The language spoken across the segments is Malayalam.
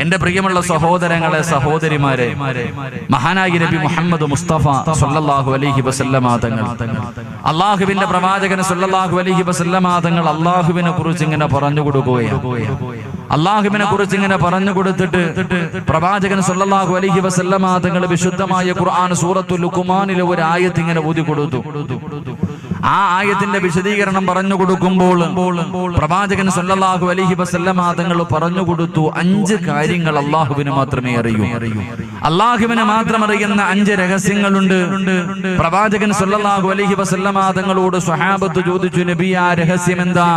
എന്റെ പ്രിയമുള്ള സഹോദരങ്ങളെ, സഹോദരിമാരെ, മഹാനായ നബി മുഹമ്മദ് മുസ്തഫ സല്ലല്ലാഹു അലൈഹി വസല്ലമ തങ്ങൾ, അള്ളാഹുവിന്റെ പ്രവാചകൻ സല്ലല്ലാഹു അലൈഹി വസല്ലമ തങ്ങൾ അള്ളാഹുവിനെ കുറിച്ച് ഇങ്ങനെ പറഞ്ഞു കൊടുക്കുകയാണ്. അള്ളാഹുവിനെ കുറിച്ച് ഇങ്ങനെ പറഞ്ഞു കൊടുത്തിട്ട് പ്രവാചകൻ സല്ലല്ലാഹു അലൈഹി വസല്ലമ തങ്ങൾ വിശുദ്ധമായ ഖുർആൻ സൂറത്തുൽ ലുഖ്മാനിലെ ഒരു ആയത്ത് ഇങ്ങനെ ഓതി കൊടുത്തു. ആ ആയത്തിന്റെ വിശദീകരണം പറഞ്ഞു കൊടുക്കുമ്പോൾ പ്രവാചകൻ സല്ലല്ലാഹു അലൈഹി വസല്ലമ തങ്ങൾ പറഞ്ഞു കൊടുത്തു, 5 കാര്യങ്ങൾ അള്ളാഹുവിന് മാത്രമേ അറിയൂ. അള്ളാഹുവിന് മാത്രം അറിയുന്ന 5 രഹസ്യങ്ങളുണ്ട്. പ്രവാചകൻ സല്ലല്ലാഹു അലൈഹി വസല്ലമ തങ്ങളോട് സ്വഹാബത്ത് ചോദിച്ചു, നബി, ആ രഹസ്യം എന്താ?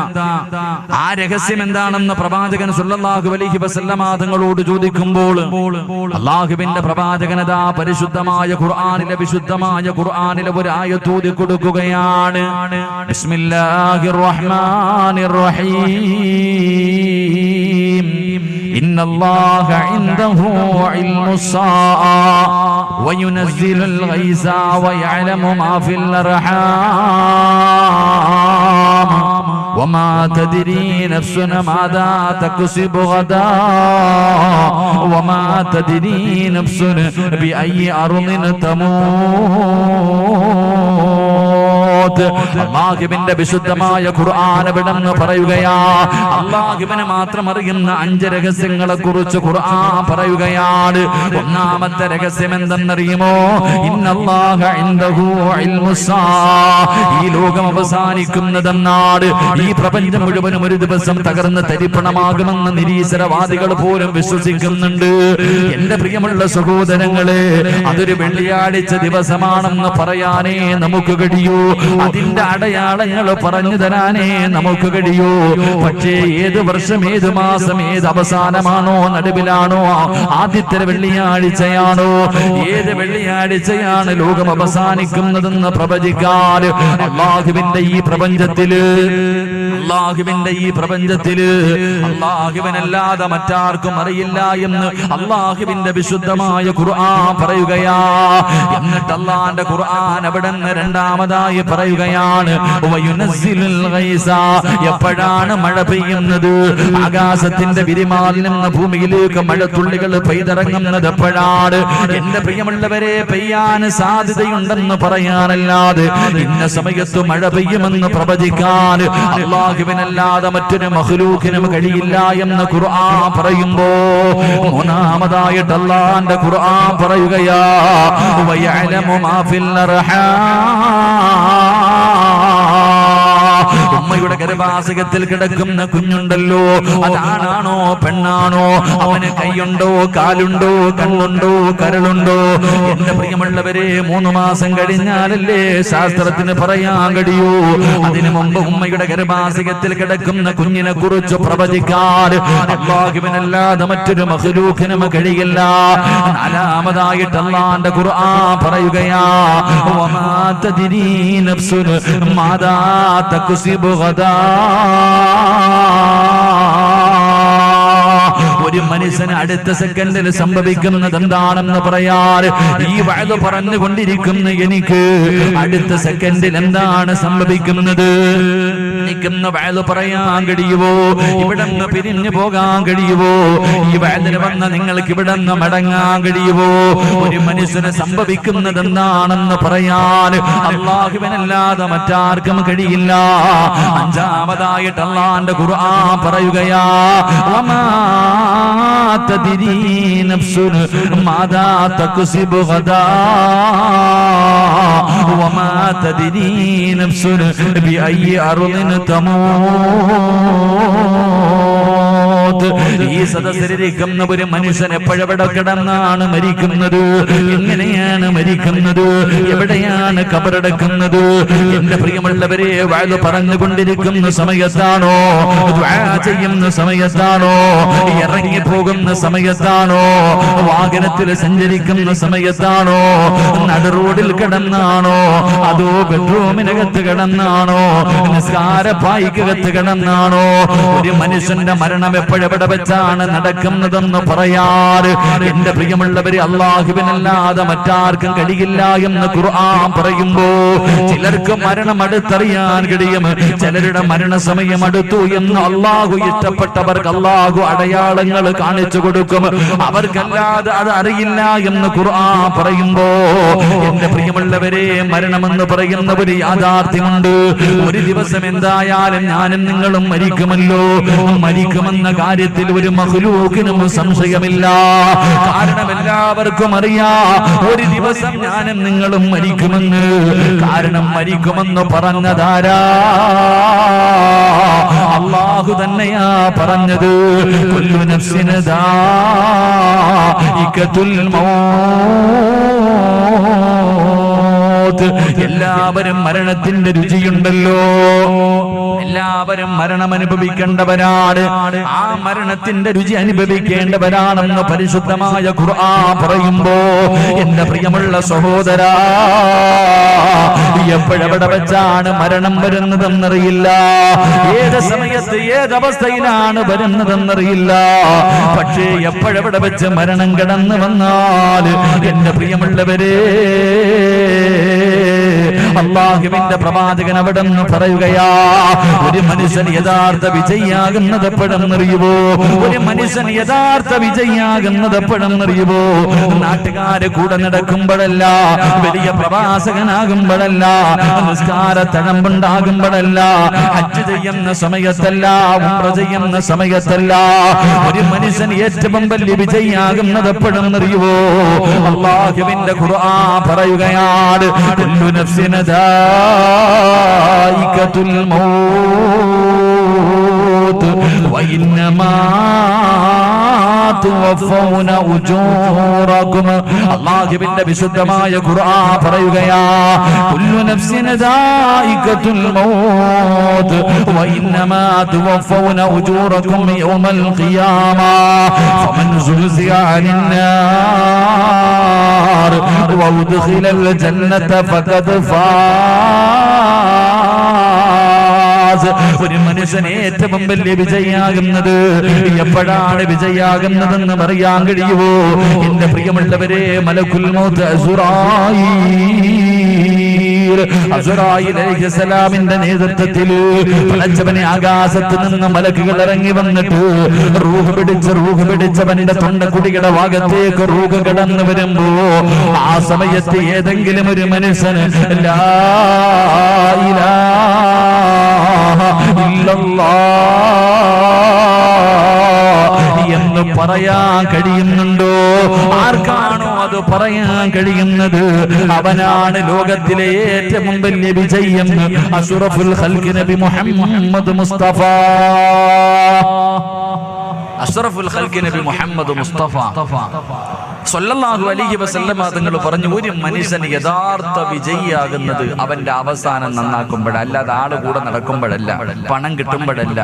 ആ രഹസ്യം എന്താണെന്ന് പ്രവാചകൻ സല്ലല്ലാഹു അലൈഹി വസല്ലമ തങ്ങളോട് ചോദിക്കുമ്പോൾ അള്ളാഹുവിന്റെ പ്രവാചകനതാ പരിശുദ്ധമായ ഖുർആനിലെ ഒരു ആയത്ത് ഓതി കൊടുക്കുകയാണ്. ബിസ്മില്ലാഹിർ റഹ്മാനിർ റഹീം. ഇന്നല്ലാഹ ഇൻദഹു ഇൽമുസ് സാഅ വയുനസ്സിലുൽ ഗൈസ വയഅലമു മാ ഫിൽ അർഹാം വമാ തദ്രീ നഫ്സുൻ മാദാ തക്സിബു ഗദാ വമാ തദ്രീ നഫ്സുൻ ബിഅയ്യി അർദിൻ തമൂത്. അല്ലാഹുവിന്റെ വിശുദ്ധമായ ഖുർആൻ വിടന്ന് പറയുകയാ, അല്ലാഹുവിനെ മാത്രം അറിയുന്ന 5 രഹസ്യങ്ങളെ കുറിച്ച് ഖുർആൻ പറയുകയാണ്. ഒന്നാമത്തെ രഹസ്യം എന്തെന്നറിയുമോ? ഇന്നല്ലാഹ ഇൻദഹു ഇൽമുസ് സാഅ. ഈ ലോകം അവസാനിക്കുന്നതെന്നാണ്, ഈ പ്രപഞ്ചം മുഴുവനും ഒരു ദിവസം തകർന്ന് തരിപ്പണമാകുമെന്ന് നിരീശ്വരവാദികൾ പോലും വിശ്വസിക്കുന്നുണ്ട്. എന്റെ പ്രിയമുള്ള സഹോദരങ്ങളെ, അതൊരു വെള്ളിയാഴ്ച ദിവസമാണെന്ന് പറയാനേ നമുക്ക് കഴിയൂ. അതിന്റെ അടയാളങ്ങൾ പറഞ്ഞു തരാനേ നമുക്ക് കഴിയൂ. പക്ഷേ ഏത് വർഷം, ഏത് മാസം, ഏത് അവസാനമാണോ, നടുവിലാണോ, ആദ്യത്തെ വെള്ളിയാഴ്ചയാണോ, ഏത് വെള്ളിയാഴ്ചയാണ് ലോകം അവസാനിക്കുന്നതെന്ന് പ്രവചിക്കാൻ അല്ലാഹുവിന്റെ ഈ പ്രപഞ്ചത്തില് അല്ലാഹുവിനല്ലാതെ മറ്റാർക്കും അറിയില്ല എന്ന് അല്ലാഹുവിന്റെ വിശുദ്ധമായ ഖുർആൻ പറയുകയാ. എന്നിട്ട് അല്ലാഹുവിന്റെ ഖുർആൻ അവിടെ നിന്ന് രണ്ടാമതായി പറയുകയാണ്, വയുനസ്സിലുൽ ഗൈസ. എപ്പോഴാണ് മഴ പെയ്യുന്നത്? ആകാശത്തിന്റെ വിരിമാലിൽ നിന്ന് ഭൂമിയിലേക്ക് മഴത്തുള്ളികൾ പെയ്തിറങ്ങുന്നത് എപ്പോഴാണ്? എന്റെ പ്രിയമുള്ളവരെ, പെയ്യാൻ സാധ്യതയുണ്ടെന്ന് പറയാനല്ലാതെ ഇന്ന സമയത്ത് മഴ പെയ്യുമെന്ന് പ്രവചിക്കാൻ അല്ലാഹുവിനല്ലാതെ മറ്റൊരു മഖ്ലൂഖിനും കഴിയില്ല എന്ന് ഖുർആൻ പറയുമ്പോ, മൂന്നാമതായിട്ട് അല്ലാഹുവിന്റെ ഖുർആൻ പറയുകയാ, വയഅലമു മാ ഫിൽ അർഹാം. ഉമ്മയുടെ ഗർഭാശയത്തിൽ കിടക്കുന്ന കുഞ്ഞുണ്ടല്ലോ, അതാണാണോ പെണ്ണാണോ, അവന് കൈയുണ്ടോ, കാലുണ്ടോ, കണ്ണുണ്ടോ, കരളുണ്ടോ? എന്റെ പ്രിയമുള്ളവരെ, 3 മാസം കഴിഞ്ഞാലല്ലേ ശാസ്ത്രത്തിന് പറയാൻ കഴിയൂ. അതിനു മുമ്പ് ഉമ്മയുടെ ഗർഭാശയത്തിൽ കിടക്കുന്ന കുഞ്ഞിനെ കുറിച്ച് പ്രവചിക്കാൻ അല്ലാഹുവിനല്ലാതെ മറ്റൊരു മഖ്ലൂഖിനും കഴിയില്ല. നാലാമതായിട്ട് അല്ലാഹുവിന്റെ ഖുർആൻ പറയുകയാ, വമാ തദ്രീ നഫ്സുൻ മാദാ തക്സിബു ഗദാ. ഒരു മനുഷ്യന് അടുത്ത സെക്കൻഡിൽ സംഭവിക്കുന്നത് എന്താണെന്ന് പറയാൻ ഈ വഅദ് പറഞ്ഞുകൊണ്ടിരിക്കുന്ന എനിക്ക് അടുത്ത സെക്കൻഡിൽ എന്താണ് സംഭവിക്കുന്നത് എനിക്കെന്ന് വഅദ് പറയാൻ കഴിയുമോ? ഇവിടെ നിന്ന് പിരിഞ്ഞു പോകാൻ കഴിയുമോ? ഈ വഅദിന് വന്ന നിങ്ങൾക്ക് ഇവിടെ നിന്ന് മടങ്ങാൻ കഴിയുമോ? ഒരു മനുഷ്യന് സംഭവിക്കുന്നത് എന്താണെന്ന് പറയാൻ അല്ലാഹുവിനല്ലാതെ മറ്റാർക്കും കഴിയില്ല. അഞ്ചാമതായിട്ട് അല്ലാഹുവിന്റെ ഖുർആൻ പറയുകയാ, വമാ തദ്രീ നഫ്സുൻ മാദാ തക്സിബു ഗദാ വമാ തദ്രീ നഫ്സുൻ ബിഅയ്യി അർദിൻ തമൂത്. ഈ സദസ്സിലിരിക്കുന്ന ഒരു മനുഷ്യൻ എപ്പോഴെവിടെ കിടന്നാണ് മരിക്കുന്നത്? എങ്ങനെയാണ് മരിക്കുന്നത്? എവിടെയാണ് ഖബറടക്കുന്നത്? എന്റെ പ്രിയമുള്ളവരെ, വഅദ് പറഞ്ഞുകൊണ്ടിരിക്കുന്ന സമയത്താണോ, ദുആ ചെയ്യുന്ന സമയത്താണോ, ഇറങ്ങി പോകുന്ന സമയത്താണോ, വാഹനത്തിൽ സഞ്ചരിക്കുന്ന സമയത്താണോ, നടു റോഡിൽ കിടന്നാണോ, അതോ ബെഡ്റൂമിനകത്ത് കിടന്നാണോ, നിസ്കാരപ്പായിക്കകത്ത് കിടന്നാണോ, ഒരു മനുഷ്യന്റെ മരണം എപ്പോഴെവിടെ വെച്ചാണ് നടക്കുന്നതെന്ന് പറയാറ് എന്റെ പ്രിയമുള്ളവര് അല്ലാഹുവിനല്ലാതെ മറ്റാർക്കും കഴിയില്ല എന്ന് ഖുർആൻ പറയുമ്പോ ചിലർക്ക് മരണം അടുത്തറിയാൻ കഴിയും, ചിലരുടെ മരണസമയം അടുത്തു എന്ന് അല്ലാഹു ഇഷ്ടപ്പെട്ടവർക്ക് അല്ലാഹു അടയാളങ്ങൾ കാണിച്ചു കൊടുക്കും, അവർക്കല്ലാതെ അത് അറിയില്ല എന്ന് ഖുർആൻ പറയുമ്പോ എന്റെ പ്രിയമുള്ളവരെ മരണമെന്ന് പറയുന്ന ഒരു യാഥാർത്ഥ്യമുണ്ട്. ഒരു ദിവസം എന്തായാലും ഞാനും നിങ്ങളും മരിക്കുമല്ലോ. മരിക്കുമെന്ന കാര്യത്തിൽ ഒരു മഖ്ലൂക്കിനും സംശയമില്ല. കാരണം എല്ലാവർക്കും അറിയാം ഒരു ദിവസം ഞാനും നിങ്ങളും മരിക്കുമെന്ന്. കാരണം മരിക്കുമെന്ന് പറഞ്ഞതാരാ? അല്ലാഹു തന്നെയാ പറഞ്ഞത്. കുല്ലു നഫ്സിൻ ദാഇഖത്തുൽ മൗത്ത്. എല്ലാവരും മരണത്തിന്റെ രുചിയുണ്ടല്ലോ, എല്ലാവരും മരണം അനുഭവിക്കേണ്ടവരാണ്. ആ മരണത്തിന്റെ രുചി അനുഭവിക്കേണ്ടവരാണെന്ന് പരിശുദ്ധമായ ഖുർആൻ പറയുമ്പോ എന്റെ പ്രിയമുള്ള സഹോദരാ, എപ്പോഴെവിടെ വെച്ചാണ് മരണം വരുന്നതെന്നറിയില്ല, ഏത് സമയത്ത് ഏതവസ്ഥയിലാണ് വരുന്നതെന്നറിയില്ല. പക്ഷേ എപ്പോഴെവിടെ വെച്ച് മരണം കടന്നു വന്നാൽ എന്റെ പ്രിയമുള്ളവരെ അല്ലാഹുവിന്റെ പ്രവാചകൻ അവിടെ നിന്ന് പറയുകയാ, ഒരു മനുഷ്യൻ യഥാർത്ഥ വിജയിയാകുന്നത് എപ്പോഴെന്നറിയുമോ? ഒരു മനുഷ്യൻ യഥാർത്ഥ വിജയിയാകുന്നത് എപ്പോഴെന്നറിയുമോ? നാട്ടുകാര് കൂടെ നടക്കുമ്പോഴല്ല, വലിയ പ്രവാസകനാകുമ്പോഴല്ല, നിസ്കാര തഴമ്പുണ്ടാകുമ്പോഴല്ല, ഹജ്ജ് ചെയ്യുന്ന സമയത്തല്ല, ഉംറ ചെയ്യുന്ന സമയത്തല്ല. ഒരു മനുഷ്യൻ ഏറ്റവും വലിയ വിജയിയാകുന്നത് എപ്പോഴെന്നറിയുമോ? അല്ലാഹുവിന്റെ ഖുർആൻ പറയുകയാണ്, കുല്ലു നഫ്സിൻ ദാഇഖത്തുൽ മൗത്ത് വഇന്നമാ തുവഫൗന ഉജൂറകും. അല്ലാഹുവിന്റെ വിശുദ്ധമായ ഖുർആൻ പറയുകയാ, കുല്ലു നഫ്സിൻ ദാഇഖത്തുൽ മൗത്ത് വഇന്നമാ തുവഫൗന ഉജൂറകും യൗമൽ ഖിയാമ ഫമൻ സുൽസിയ അനിൻ നാർ വഉദ്ഖിലൽ ജന്നത ഫഖദ് ഫാസ്. ഒരു മനുഷ്യന് ഏറ്റവും വലിയ വിജയാകുന്നത് എപ്പോഴാണ് വിജയാകുന്നതെന്ന് പറയാൻ കഴിയുമോ? എന്റെ പ്രിയമുള്ളവരെ, മലക്കുൽ മൗത്ത് അസ്റായീൽ അലൈഹിസ്സലാമിന്റെ നേതൃത്വത്തിൽ പടച്ചവനെ ആകാശത്ത് നിന്ന് മലക്കുകൾ ഇറങ്ങി വന്നിട്ട് റൂഹ് പിടിച്ചവന്റെ തൊണ്ടക്കുടിയുടെ ഭാഗത്തേക്ക് റൂഹ് കടന്നു വരുമ്പോ ആ സമയത്ത് ഏതെങ്കിലും ഒരു മനുഷ്യന് ലാ ഇലാഹ ഇല്ലല്ലാഹ് എന്ന് പറയാൻ കഴിയുന്നുണ്ടോ? ആർക്കാണോ അത് പറയാൻ കഴിയുന്നത് അവനാണ് ലോകത്തിലെ ഏറ്റവും വലിയ വിജയം. അഷ്റഫുൽ ഖൽഖ് നബി മുഹമ്മദ് മുസ്തഫ, അഷ്റഫുൽ ഖൽഖ് നബി മുഹമ്മദ് മുസ്തഫ സ്വല്ലല്ലാഹു അലൈഹി വസല്ലമ തങ്ങൾ പറഞ്ഞു, ഒരു മനുഷ്യൻ യഥാർത്ഥ വിജയിയാകുന്നത് അവന്റെ അവസാനം നന്നാക്കുമ്പോഴല്ല, അല്ലാതെ ആള് കൂടെ നടക്കുമ്പോഴല്ല, പണം കിട്ടുമ്പോഴല്ല,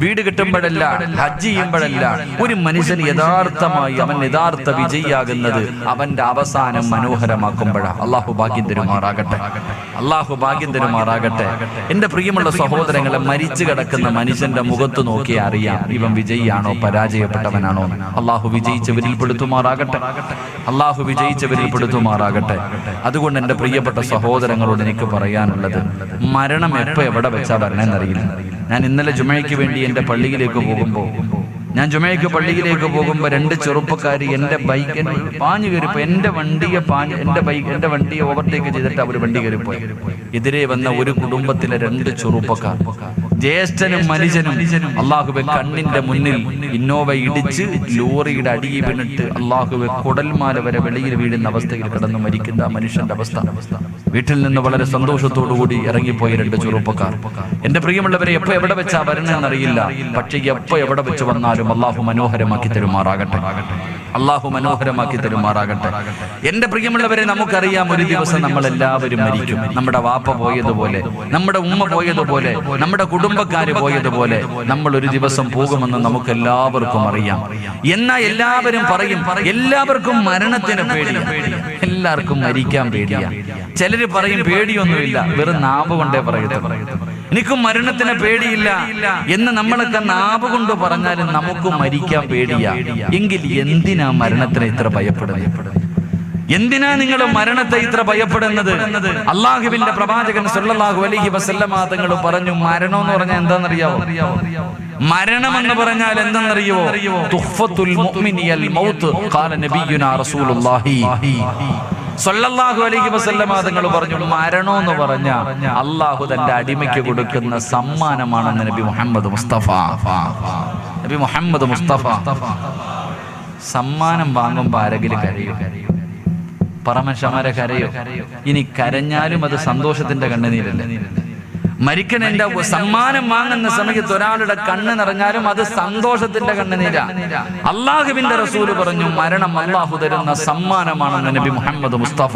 വീട് കിട്ടുമ്പോഴല്ല, ഹജ്ജ് ചെയ്യുമ്പോഴല്ല. ഒരു മനുഷ്യൻ യഥാർത്ഥമായി അവൻ യഥാർത്ഥ വിജയിയാകുന്നത് അവന്റെ അവസാനം മനോഹരമാക്കുമ്പോഴാണ്. അള്ളാഹു ഭാഗ്യം തരുമാറാകട്ടെ, അള്ളാഹു ഭാഗ്യം തരുമാറാകട്ടെ. എന്റെ പ്രിയമുള്ള സഹോദരങ്ങളെ, മരിച്ചു കിടക്കുന്ന മനുഷ്യന്റെ മുഖത്ത് നോക്കിയാൽ അറിയാം ഇവൻ വിജയിയാണോ പരാജയപ്പെട്ടവനാണോ. അള്ളാഹു വിജയിച്ചവരിൽ പെടുത്തുമാറാകട്ടെ, അള്ളാഹു വിജയിച്ചവരിൽ പെടുത്തുമാറാകട്ടെ. അതുകൊണ്ട് എന്റെ പ്രിയപ്പെട്ട സഹോദരങ്ങളോട് എനിക്ക് പറയാനുള്ളത്, മരണം എപ്പോ എവിടെ വെച്ചാ വരണമെന്നറിയില്ല. ഞാൻ ഇന്നലെ ജുമയ്ക്ക് വേണ്ടി എന്റെ പള്ളിയിലേക്ക് പോകുമ്പോൾ രണ്ട് ചെറുപ്പക്കാർ എന്റെ ബൈക്ക് പാഞ്ഞു കയറിപ്പോ എന്റെ വണ്ടിയെ ഓവർടേക്ക് ചെയ്തിട്ട് അവർ വണ്ടി കയറിപ്പോയി. എതിരെ വന്ന ഒരു കുടുംബത്തിലെ രണ്ട് ചെറുപ്പക്കാർ, ജ്യേഷ്ഠനും മനുഷ്യനും, അള്ളാഹുബെ കണ്ണിന്റെ മുന്നിൽ ഇന്നോവ ഇടിച്ച് ലോറിയുടെ അടിയിൽ വീണിട്ട് അള്ളാഹുബെ കുടൽമാല വരെ വെളിയിൽ വീഴുന്ന അവസ്ഥയിൽ കിടന്ന് മരിക്കുന്ന മനുഷ്യന്റെ അവസ്ഥ. വീട്ടിൽ നിന്ന് വളരെ സന്തോഷത്തോടുകൂടി ഇറങ്ങിപ്പോയി രണ്ട് ചെറുപ്പക്കാർ. എന്റെ പ്രിയമുള്ളവരെ, എപ്പോ എവിടെ വെച്ചാ വരണമെന്നറിയില്ല, പക്ഷെ എപ്പോ എവിടെ വെച്ച് വന്നാലും അള്ളാഹു മനോഹരമാക്കി തരുമാറാകട്ടെ. അള്ളാഹു മനോഹരമാക്കി തരുമാറാകട്ടെ. എന്റെ പ്രിയമുള്ളവരെ, നമുക്കറിയാം ഒരു ദിവസം നമ്മൾ എല്ലാവരും മരിക്കും. നമ്മുടെ വാപ്പ പോയതുപോലെ, നമ്മുടെ ഉമ്മ പോയതുപോലെ, നമ്മുടെ കുടുംബക്കാര് പോയതുപോലെ നമ്മൾ ഒരു ദിവസം പോകുമെന്ന് നമുക്ക് എല്ലാവർക്കും അറിയാം. എന്നാൽ എല്ലാവരും പറയും എല്ലാവർക്കും മരണത്തിന് പേടിയാണ്, എല്ലാവർക്കും മരിക്കാൻ പേടിയാണ്. ചിലര് പറയും പേടിയൊന്നുമില്ല, വെറും നാവ് കൊണ്ടേ പറയട്ടെ, എനിക്കും മരണത്തിന് പേടിയില്ല എന്ന് നമ്മളൊക്കെ നാവ് കൊണ്ട് പറഞ്ഞാലും നമുക്ക് മരിക്കാൻ പേടിയാ. എങ്കിൽ എന്തിനാ മരണത്തിന് ഇത്ര ഭയപ്പെടുന്നത്? എന്തിനാ നിങ്ങൾ മരണത്തെ ഇത്ര ഭയപ്പെടുന്നത്? അള്ളാഹുവിന്റെ പ്രവാചകൻ സല്ലല്ലാഹു അലൈഹി വസല്ലമ തങ്ങൾ പറഞ്ഞു, മരണം എന്ന് പറഞ്ഞാൽ എന്താണെന്നറിയാവോ? മരണം എന്ന് പറഞ്ഞാൽ എന്തെന്നറിയോ? തുഹ്ഫത്തുൽ മുഅ്മിനിൽ മൗത്ത് ഖാല നബിയുനാ റസൂലുള്ളാഹി സല്ലല്ലാഹു അലൈഹി വസല്ലമ തങ്ങൾ പറഞ്ഞു, മരണം എന്ന് പറഞ്ഞാൽ അള്ളാഹു തന്റെ അടിമയ്ക്ക് കൊടുക്കുന്ന സമ്മാനമാണെന്ന് നബി മുഹമ്മദ് മുസ്തഫ. നബി മുഹമ്മദ് മുസ്തഫ സമ്മാനം വാങ്ങുമ്പോൾ ആരെങ്കിലും കരയോ? പറമശമാരെ കരയോ? ഇനി കരഞ്ഞാലും അത് സന്തോഷത്തിന്റെ കണ്ണുനീരല്ലേ? മരിക്കണ എന്റെ സമ്മാനം വാങ്ങുന്ന സമയത്ത് ഒരാളുടെ കണ്ണ് നിറഞ്ഞാലും അത് സന്തോഷത്തിന്റെ കണ്ണുനീരാ. അള്ളാഹുവിന്റെ റസൂല് പറഞ്ഞു, മരണം അള്ളാഹു തരുന്ന സമ്മാനമാണെന്ന് നബി മുഹമ്മദ് മുസ്തഫ.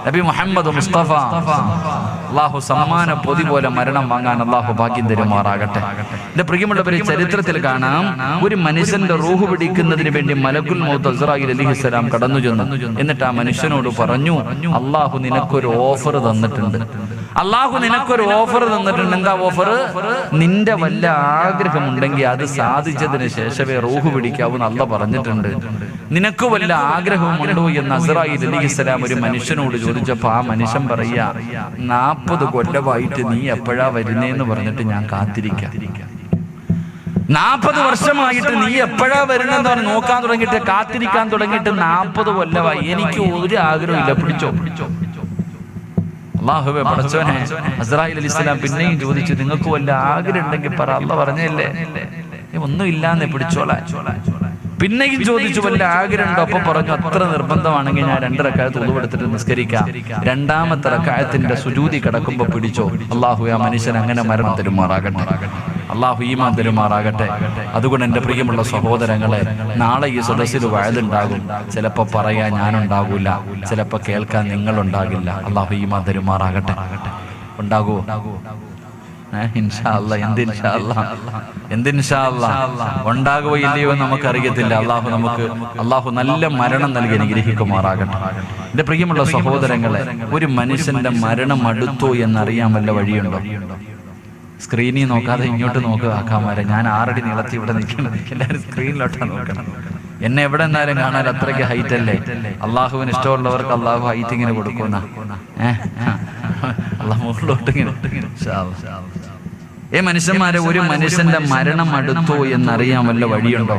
നബി മുഹമ്മദ് മുസ്തഫ അള്ളാഹു സമ്മാന പൊതി പോലെ മരണം വാങ്ങാൻ അള്ളാഹു ഭാഗ്യം തരുമാറാകട്ടെ. എന്റെ പ്രിയമുള്ളവരെ, ചരിത്രത്തിൽ കാണാം, ഒരു മനുഷ്യന്റെ റൂഹ് പിടിക്കുന്നതിന് വേണ്ടി മലക്കുൽ മൗത്ത് അസ്റായീൽ അലൈഹിസ്സലാം കടന്നു ചെന്നു. എന്നിട്ട് ആ മനുഷ്യനോട് പറഞ്ഞു, അള്ളാഹു നിനക്കൊരു ഓഫർ തന്നിട്ടുണ്ട്. അള്ളാഹു നിനക്കൊരു ഓഫർ തന്നിട്ടുണ്ട്. എന്താ ഓഫർ? നിന്റെ വല്ല ആഗ്രഹമുണ്ടെങ്കിൽ അത് സാധിച്ചതിന് ശേഷമേ റൂഹ് പിടിക്കാവൂന്ന് അള്ളാഹ് പറഞ്ഞിട്ടുണ്ട്. നിനക്ക് വല്ല ആഗ്രഹമുണ്ടോ എന്ന് അസ്റായീൽ അലൈഹിസ്സലാം ഒരു മനുഷ്യനോട് ചോദിച്ചപ്പോ ആ മനുഷ്യൻ പറയാ, 40 കൊല്ലമായിട്ട് നീ എപ്പോഴാ വരുന്നേന്ന് പറഞ്ഞിട്ട് ഞാൻ കാത്തിരിക്കാം. 40 വർഷമായിട്ട് നീ എപ്പോഴാ വരുന്നെന്ന് പറഞ്ഞ് നോക്കാൻ തുടങ്ങിയിട്ട് കാത്തിരിക്കാൻ തുടങ്ങിയിട്ട് 40 കൊല്ലമായി. എനിക്ക് ഒരു ആഗ്രഹമില്ല, പിടിച്ചോ. അല്ലാഹുവേ പടച്ചോനെ, അസ്റായീൽ അലൈഹിസ്സലാം പിന്നെയും ചോദിച്ചു, നിങ്ങൾക്ക് വല്ല ആഗ്രഹം ഉണ്ടെങ്കിൽ പറ. അല്ലാഹ് പറഞ്ഞല്ലേ ഒന്നും ഇല്ലാന്ന്, പിടിച്ചോളാ. പിന്നെയും ചോദിച്ചു, വല്ല ആഗ്രഹം ഉണ്ടോ? അപ്പൊ പറഞ്ഞു, അത്ര നിർബന്ധമാണെങ്കിൽ ഞാൻ 2 റക്അത്ത് ഉളു എടുത്തിട്ട് നിസ്കരിക്കാം. 2ാമത്തെ റക്അത്തിന്റെ സുജൂദി കിടക്കുമ്പോ പിടിച്ചോ. അല്ലാഹു ആ മനുഷ്യൻ അങ്ങനെ മരണം തരുമാറാകട്ടെ. അള്ളാഹു ഈമാൻ തരുമാറാകട്ടെ. അതുകൊണ്ട് എൻ്റെ പ്രിയമുള്ള സഹോദരങ്ങളെ, നാളെ ഈ സദസ്സിൽ വഅദുണ്ടാകും. ചിലപ്പോൾ പറയാൻ ഞാനുണ്ടാകൂല, ചിലപ്പോൾ കേൾക്കാൻ നിങ്ങളുണ്ടാകില്ല. അള്ളാഹു ഈമാൻ തരുമാറാകട്ടെ. ഉണ്ടാകുമോ? ഇൻഷാ അല്ലാഹ്. എന്ത് ഇൻഷാ അല്ലാഹ്? ഉണ്ടാകുകയോ ഇല്ലയോ നമുക്കറിയത്തില്ല. അള്ളാഹു നല്ല മരണം നൽകി അനുഗ്രഹിക്കുമാറാകട്ടെ. എൻ്റെ പ്രിയമുള്ള സഹോദരങ്ങളെ, ഒരു മനുഷ്യന്റെ മരണം അടുത്തോ എന്നറിയാൻ വല്ല വഴിയുണ്ടോ? സ്ക്രീനിൽ നോക്കാതെ ഇങ്ങോട്ട് നോക്കുക ആക്കാമാരെ. ഞാൻ 6 അടി നീളത്തിൽ ഇവിടെ നിൽക്കുന്നത്, എല്ലാവരും സ്ക്രീനിലോട്ടാണ് നോക്കണം. എന്നെ എവിടെ നിന്നാലും കാണാൻ അത്രയ്ക്ക് ഹൈറ്റ് അല്ലേ. അള്ളാഹുവിന് ഇഷ്ടമുള്ളവർക്ക് അള്ളാഹു ഹൈറ്റ് ഇങ്ങനെ കൊടുക്കുന്ന അള്ളാഹു മുകളിലോട്ട് ഇങ്ങനെ. മനുഷ്യന്മാരെ, ഒരു മനുഷ്യന്റെ മരണം അടുത്തോ എന്നറിയാൻ വല്ല വഴിയുണ്ടോ?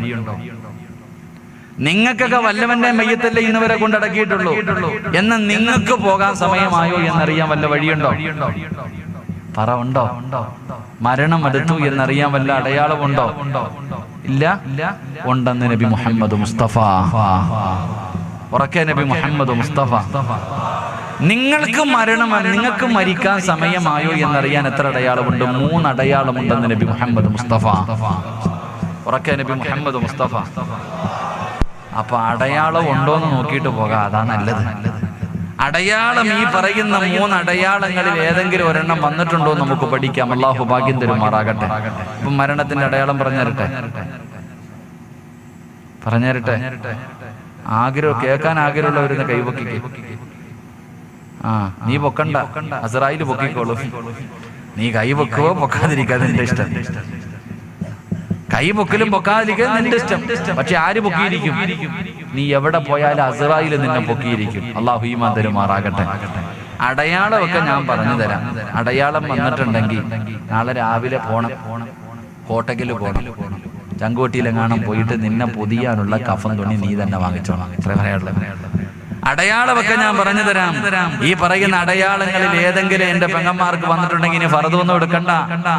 നിങ്ങൾക്കൊക്കെ വല്ലവന്റെ മയ്യത്തല്ലേ ഇന്നുവരെ കൊണ്ടടക്കിയിട്ടുള്ളൂ. എന്നാൽ നിങ്ങൾക്ക് പോകാൻ സമയമായോ എന്നറിയാൻ വല്ല വഴിയുണ്ടോ? പറ, ഉണ്ടോ? മരണം അടുത്തു എന്നറിയാൻ വല്ല അടയാളമുണ്ടോ? ഇല്ല. ഉണ്ടെന്ന് നബി മുഹമ്മദ് മുസ്തഫ. ഉറക്കെ നബി മുഹമ്മദ് മുസ്തഫ. നിങ്ങൾക്ക് നിങ്ങൾക്ക് മരിക്കാൻ സമയമായോ എന്നറിയാൻ എത്ര അടയാളമുണ്ട്? 3 അടയാളമുണ്ടെന്ന് നബി മുഹമ്മദ് മുസ്തഫ. ഉറക്കെ നബി മുഹമ്മദ് മുസ്തഫ. അപ്പൊ അടയാളം ഉണ്ടോന്ന് നോക്കിയിട്ട് പോകാം, അതാ നല്ലത്. അടയാളം, ഈ പറയുന്ന 3 അടയാളങ്ങളിൽ ഏതെങ്കിലും ഒരെണ്ണം വന്നിട്ടുണ്ടോ നമുക്ക് പഠിക്കാം. അള്ളാഹു ഭാഗ്യം തരുമാറാകട്ടെ. ഇപ്പൊ മരണത്തിന്റെ അടയാളം പറഞ്ഞുതരട്ടെ. ആഗ്രഹം കേൾക്കാൻ ആഗ്രഹമുള്ളവരുന്ന് കൈവക്കിക്ക്. നീ പൊക്കണ്ട, അസ്റായീൽ പൊക്കിക്കോളൂ. നീ കൈ പൊക്കുവോ പൊക്കാതിരിക്കാതെ നിന്റെ ഇഷ്ടം. കൈ പൊക്കലും പൊക്കാതിരിക്കാൻ നിന്റെ ഇഷ്ടം. പക്ഷെ ആര് പൊക്കിയിരിക്കും? നീ എവിടെ പോയാലും അസ്റായീൽ നിന്നെ പൊക്കിയിരിക്കും. അല്ലാഹു ഈമാൻ തരുമാറാകട്ടെ. അടയാളമൊക്കെ ഞാൻ പറഞ്ഞു തരാം. അടയാളം വന്നിട്ടുണ്ടെങ്കിൽ നാളെ രാവിലെ പോണം, കോട്ടയ്ക്കൽ പോണം. ചങ്കുവട്ടിയിലെങ്ങാനും പോയിട്ട് നിന്നെ പൊതിയാനുള്ള കഫൻ തുണി നീ തന്നെ വാങ്ങിച്ചോണം. ഇത്ര പറയാനുള്ളത്. അടയാളമൊക്കെ ഞാൻ പറഞ്ഞു തരാം. ഈ പറയുന്ന അടയാളങ്ങളിൽ ഏതെങ്കിലും എന്റെ പെങ്ങന്മാർക്ക് വന്നിട്ടുണ്ടെങ്കിൽ ഇനി ഫർദൊന്നും എടുക്കണ്ട,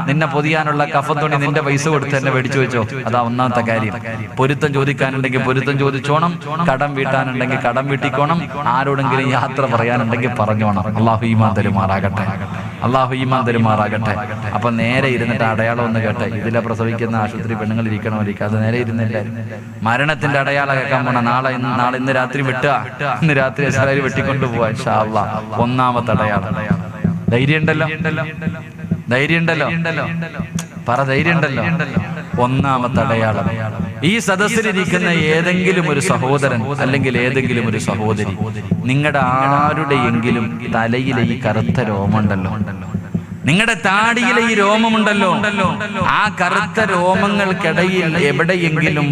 നിന്നെ പൊതിയാനുള്ള കഫൻ തുണി നിന്റെ പൈസ കൊടുത്ത് എന്നെ മേടിച്ചു വെച്ചോ. അതാ ഒന്നാമത്തെ കാര്യം. പൊരുത്തം ചോദിക്കാനുണ്ടെങ്കിൽ പൊരുത്തം ചോദിച്ചോണം, കടം വീട്ടാനുണ്ടെങ്കിൽ കടം വീട്ടിക്കോണം, ആരോടെങ്കിലും യാത്ര പറയാനുണ്ടെങ്കിൽ പറഞ്ഞോണം. അല്ലാഹു ഈമാൻ തരുമാറാകട്ടെ. അള്ളാഹു ഈമാൻ തരുമാറാകട്ടെ. അപ്പൊ നേരെ ഇരുന്നിട്ട് അടയാളം ഒന്ന് കേട്ടെ. ഇതിലെ പ്രസവിക്കുന്ന ആശുപത്രി പെണ്ണുങ്ങൾ ഇരിക്കണമായിരിക്കും. അത് നേരെ ഇരുന്നില്ല. മരണത്തിന്റെ അടയാളം കേൾക്കാൻ പോണ നാളെ ഇന്ന് രാത്രി വെട്ടുക, ഇന്ന് രാത്രി എസ്രായേൽ വെട്ടിക്കൊണ്ടു പോവാ ഇൻഷാ അല്ലാഹ്. ഒന്നാമത്തെ അടയാളം. ധൈര്യം ഉണ്ടല്ലോ, ധൈര്യം ഉണ്ടല്ലോ, പറ ധൈര്യം ഉണ്ടല്ലോ. ഒന്നാമത്തെ അടയാളം, ഈ സദസ്സിലിരിക്കുന്ന ഏതെങ്കിലും ഒരു സഹോദരൻ അല്ലെങ്കിൽ ഏതെങ്കിലും ഒരു സഹോദരി, നിങ്ങളുടെ ആരുടെയെങ്കിലും തലയിലെ ഈ കറുത്ത രോമമുണ്ടല്ലോ, നിങ്ങളുടെ താടിയിലെ ഈ രോമമുണ്ടല്ലോ, ആ കറുത്ത രോമങ്ങൾക്കിടയിൽ എവിടെയെങ്കിലും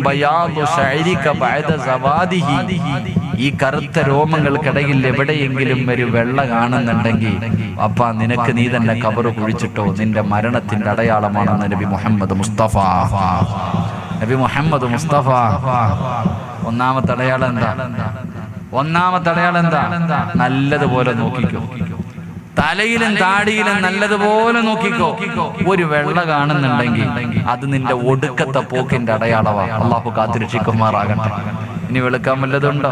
ഈ കറുത്ത രോമങ്ങൾക്കിടയിൽ എവിടെയെങ്കിലും ഒരു വെള്ള കാണുന്നുണ്ടെങ്കിൽ അപ്പാ നിനക്ക് നീ തന്നെ കബറ് കുഴിച്ചിട്ടോ, നിന്റെ മരണത്തിന്റെ അടയാളമാണെന്ന് നബി മുഹമ്മദ് മുസ്തഫ. നബി മുഹമ്മദ് മുസ്തഫ. ഒന്നാമത്തെ അടയാളം എന്താ? ഒന്നാമത്തെ അടയാളം എന്താ? നല്ലതുപോലെ നോക്കിക്കോ, തലയിലും താടിയിലും നല്ലതുപോലെ നോക്കിക്കോ. ഒരു വെള്ള കാണുന്നുണ്ടെങ്കിൽ അത് നിന്റെ ഒടുക്കത്തെ പോക്കിന്റെ അടയാളമാണ്. അള്ളാഹു കാത്തിരക്ഷിക്കുമാറാകട്ടെ. ഇനി വെളുക്കാൻ വല്ലതുണ്ടോ?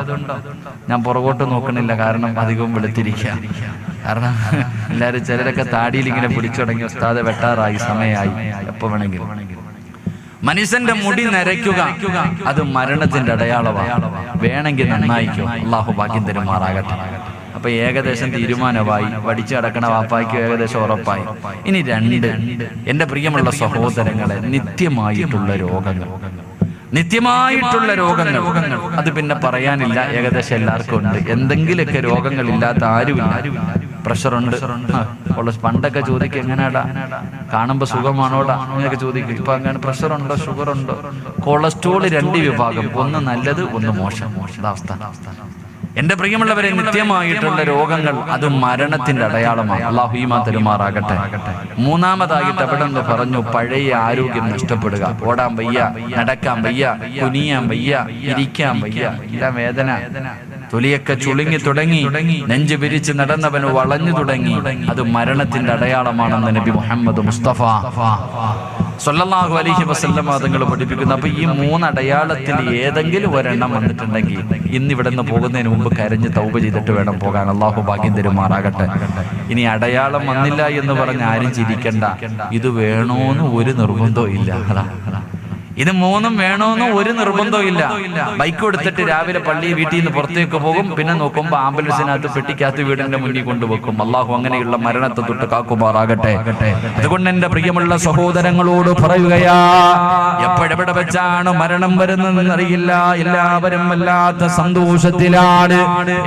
ഞാൻ പുറകോട്ട് നോക്കണില്ല, കാരണം അധികവും വെളുത്തിരിക്കുക. കാരണം എല്ലാവരും ചിലരൊക്കെ താടിയിൽ ഇങ്ങനെ പിടിച്ചു തുടങ്ങി, ഉസ്താദ് വെട്ടാറായി, സമയമായി, എപ്പോ വേണമെങ്കിലും. മനുഷ്യന്റെ മുടി നരയ്ക്കുക അത് മരണത്തിന്റെ അടയാളമാണ്. വേണമെങ്കിൽ നന്നായിക്കോ, അള്ളാഹു ഭാഗ്യം തരുമാറാകട്ടെ. അപ്പൊ ഏകദേശം തീരുമാനമായി, വടിച്ചു കിടക്കണ വാപ്പായ്ക്ക് ഏകദേശം ഉറപ്പായി. ഇനി രണ്ട്, എന്റെ പ്രിയമുള്ള സഹോദരങ്ങളെ, നിത്യമായിട്ടുള്ള രോഗങ്ങൾ, നിത്യമായിട്ടുള്ള രോഗങ്ങൾ അത് പിന്നെ പറയാനില്ല, ഏകദേശം എല്ലാവർക്കും ഉണ്ട്. എന്തെങ്കിലുമൊക്കെ രോഗങ്ങൾ ഇല്ലാത്ത ആരുമില്ല. പ്രഷറുണ്ട്, പണ്ടൊക്കെ ചോദിക്കും എങ്ങനെയാടാ, കാണുമ്പോ സുഖമാണോടാ അങ്ങനെയൊക്കെ ചോദിക്കും. ഇപ്പൊ അങ്ങനെ പ്രഷറുണ്ടോ, ഷുഗറുണ്ടോ, കൊളസ്ട്രോൾ, രണ്ട് വിഭാഗം, ഒന്ന് നല്ലത്, ഒന്ന് മോശം. അവസ്ഥ. എന്റെ പ്രിയമുള്ളവരെ, നിത്യമായിട്ടുള്ള രോഗങ്ങൾ അത് മരണത്തിന്റെ അടയാളമാണ്. അല്ലാഹു ഈമാൻ തരുമാറാകട്ടെ. മൂന്നാമതായിട്ട് അവിടെ നിന്ന് പറഞ്ഞു, പഴയ ആരോഗ്യം നഷ്ടപ്പെടുക. ഓടാൻ വയ്യ, നടക്കാൻ വയ്യ, കുനിയാൻ വയ്യ, ഇരിക്കാൻ വയ്യ, എല്ലാം വേദന. തൊലിയൊക്കെ ചുളുങ്ങി തുടങ്ങി, നെഞ്ചു പിരിച്ച് നടന്നവന് വളഞ്ഞു തുടങ്ങി. അത് മരണത്തിന്റെ അടയാളമാണെന്ന് നബി മുഹമ്മദ് മുസ്തഫ സ്വല്ലല്ലാഹു അലൈഹി വസല്ലം തങ്ങൾ പഠിപ്പിക്കുന്നു. അപ്പൊ ഈ മൂന്ന് അടയാളത്തിൽ ഏതെങ്കിലും ഒരെണ്ണം വന്നിട്ടുണ്ടെങ്കിൽ ഇന്ന് ഇവിടെ നിന്ന് പോകുന്നതിന് മുമ്പ് കരഞ്ഞ് തൗബ ചെയ്തിട്ട് വേണം പോകാൻ. അള്ളാഹു ഭാഗ്യം തരുമാറാകട്ടെ. ഇനി അടയാളം വന്നില്ല എന്ന് പറഞ്ഞ് ആരും ചിരിക്കണ്ട. ഇത് വേണോന്ന് ഒരു നിർബന്ധവും ഇല്ല. ഇത് മൂന്നും വേണോന്ന് ഒരു നിർബന്ധവും ഇല്ല. ബൈക്ക് എടുത്തിട്ട് രാവിലെ പള്ളി വീട്ടിൽ നിന്ന് പുറത്തേക്ക് പോകും, പിന്നെ നോക്കുമ്പോ ആംബുലൻസിനകത്ത് പെട്ടിക്കകത്ത് വീടിന്റെ മുന്നിൽ കൊണ്ടുവെക്കും. അള്ളാഹു അങ്ങനെയുള്ള മരണത്തെ തൊട്ട് കാക്കുമാറാകട്ടെ. അതുകൊണ്ട് എന്റെ പ്രിയമുള്ള സഹോദരങ്ങളോട് പറയുകയാ, എപ്പോഴെവിടെ വെച്ചാണ് മരണം വരുന്നതെന്നറിയില്ല. എല്ലാവരും വല്ലാത്ത സന്തോഷത്തിലാണ്,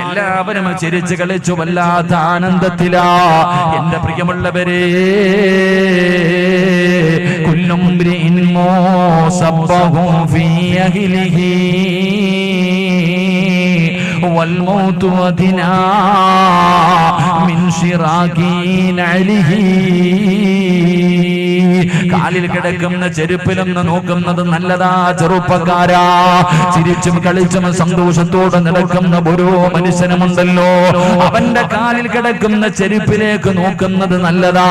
എല്ലാവരും ചിരിച്ചു കളിച്ചു വല്ലാത്ത ആനന്ദത്തിലാ. എന്റെ പ്രിയമുള്ളവരെ, കുല്ലും صبه في أهله والموت أدنى من شراك نعله. കാലിൽ കിടക്കുന്ന ചെരുപ്പിലൊന്ന് നോക്കുന്നത് നല്ലതാ ചെറുപ്പക്കാരാ. ചിരിച്ചും കളിച്ചും സന്തോഷത്തോടെ നടക്കുന്ന ഓരോ മനുഷ്യനുമുണ്ടല്ലോ, അവന്റെ കാലിൽ കിടക്കുന്ന ചെരുപ്പിലേക്ക് നോക്കുന്നത് നല്ലതാ.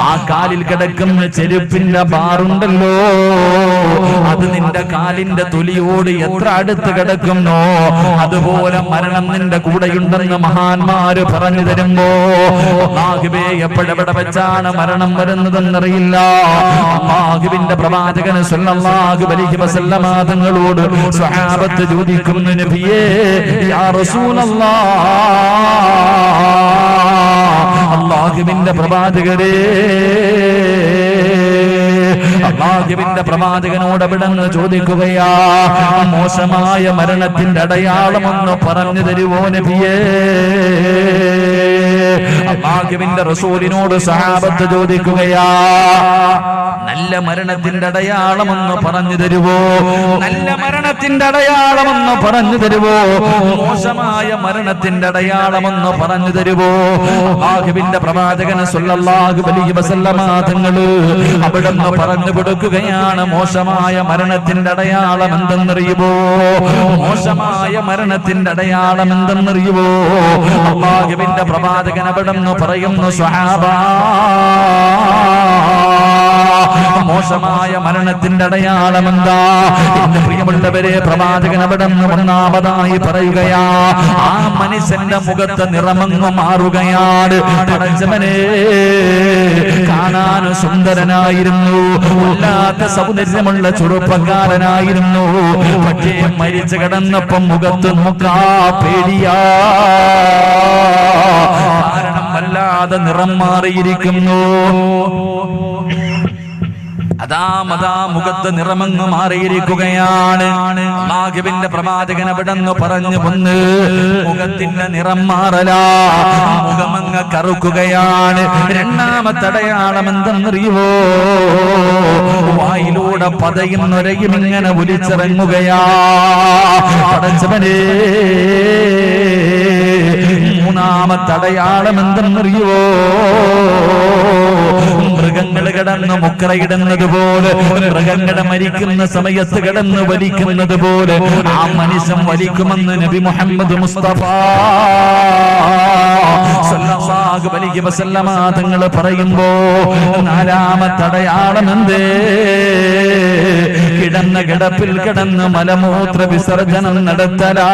ആ കാലിൽ കിടക്കുന്ന ചെരുപ്പിന്റെ ബാറുണ്ടല്ലോ, അത് നിന്റെ കാലിന്റെ തൊലിയോട് എത്ര അടുത്ത് കിടക്കുന്നോ അതുപോലെ മരണം നിന്റെ കൂടെയുണ്ടെന്ന് മഹാന്മാര് പറഞ്ഞു തരുമ്പോ, അല്ലാഹുവേ എപ്പോഴെവിടെ വെച്ചാണ് മരണം വരുന്നതെന്നറിയില്ല. അല്ലാഹുവിന്റെ പ്രവാചകൻ സ്വല്ലല്ലാഹു അലൈഹി വസല്ലമ തങ്ങളോട് സ്വഹാബത്ത് ചോദിക്കുന്നു, നബിയേ യാ റസൂലല്ലാഹ്, അല്ലാഹുവിന്റെ പ്രവാചകരേ, അല്ലാഹുവിന്റെ പ്രവാചകനോട് അവിടുന്ന് ചോദിക്കുകയാ, മോശമായ മരണത്തിന്റെ അടയാളമൊന്ന് പറഞ്ഞു തരുവോ നബിയേ? അല്ലാഹുവിന്റെ റസൂലിനോട് സഹാബത്ത് ചോദിക്കുകയാ, നല്ല മരണത്തിന്റെ അടയാളമൊന്ന് പറഞ്ഞു തരുവോ? നല്ല മരണത്തിന്റെ അടയാളമൊന്ന് പറഞ്ഞു തരുവോ? മോശമായ മരണത്തിന്റെ അടയാളമൊന്ന് പറഞ്ഞു തരുവോ? അല്ലാഹുവിന്റെ പ്രവാചകൻ സ്വല്ലല്ലാഹു അലൈഹി വസല്ലമ തങ്ങള് അവിടുന്ന് പറഞ്ഞു കൊടുക്കുകയാണ്, മോശമായ മരണത്തിന്റെ അടയാളം എന്തെന്നറിയുമോ? മോശമായ മരണത്തിന്റെ അടയാളം എന്തെന്നറിയുമോ? അല്ലാഹുവിന്റെ പ്രവാചകൻ അവിടെന്ന് പറയുന്നു, സ്വഹാബ, മോശമായ മരണത്തിന്റെ അടയാളം എന്താ? എന്റെ പ്രിയമുള്ളവരെ, പ്രവാചകൻ അവിടെന്ന് ഒന്നാമതായി പറയുകയാ, ആ മനുഷ്യന്റെ മുഖത്ത് നിറമങ്ങ് മാറുകയാണ്. പടച്ചവനെ, കാണാൻ സുന്ദരനായിരുന്നു, വല്ലാത്ത സൗന്ദര്യമുള്ള ചെറുപ്പക്കാരനായിരുന്നു. പക്ഷേ മരിച്ചു കിടന്നപ്പം മുഖത്ത് നോക്കാ പേടിയാ. കാരണം വല്ലാതെ നിറം മാറിയിരിക്കുന്നു. അതാ മുഖത്ത് നിറമങ്ങ് മാറിയിരിക്കുകയാണ്. അല്ലാഹുവിന്റെ പ്രവാചകൻ അവിടെന്ന് പറഞ്ഞു വന്ന്, മുഖത്തിന്റെ നിറം മാറലാ, മുഖമങ്ങ് കറുക്കുകയാണ്. രണ്ടാമത്തെ അടയാളം എന്തെന്നറിയുവോ? വായിലൂടെ പതയും നൊരയും ഇങ്ങനെ ഒലിച്ചിറങ്ങുകയാ. പടച്ചവനേ, മൂന്നാമത്തെ അടയാളം എന്തെന്നറിയുവോ? മൃഗങ്ങൾ കിടന്ന് മുക്കറയിടുന്നത് പോലെ, മൃഗങ്ങൾ മരിക്കുന്ന സമയത്ത് കിടന്ന് വലിക്കുന്നത് പോലെ ആ മനുഷ്യൻ വലിക്കുമെന്ന് നബി മുഹമ്മദ് മുസ്തഫ സല്ലല്ലാഹു അലൈഹി വസല്ലമ തങ്ങൾ പറയുമ്പോ, നാലാമത്തെ അടയാളം എന്തേ? കിടന്ന കിടപ്പിൽ കിടന്ന് മലമൂത്ര വിസർജനം നടത്തലാ.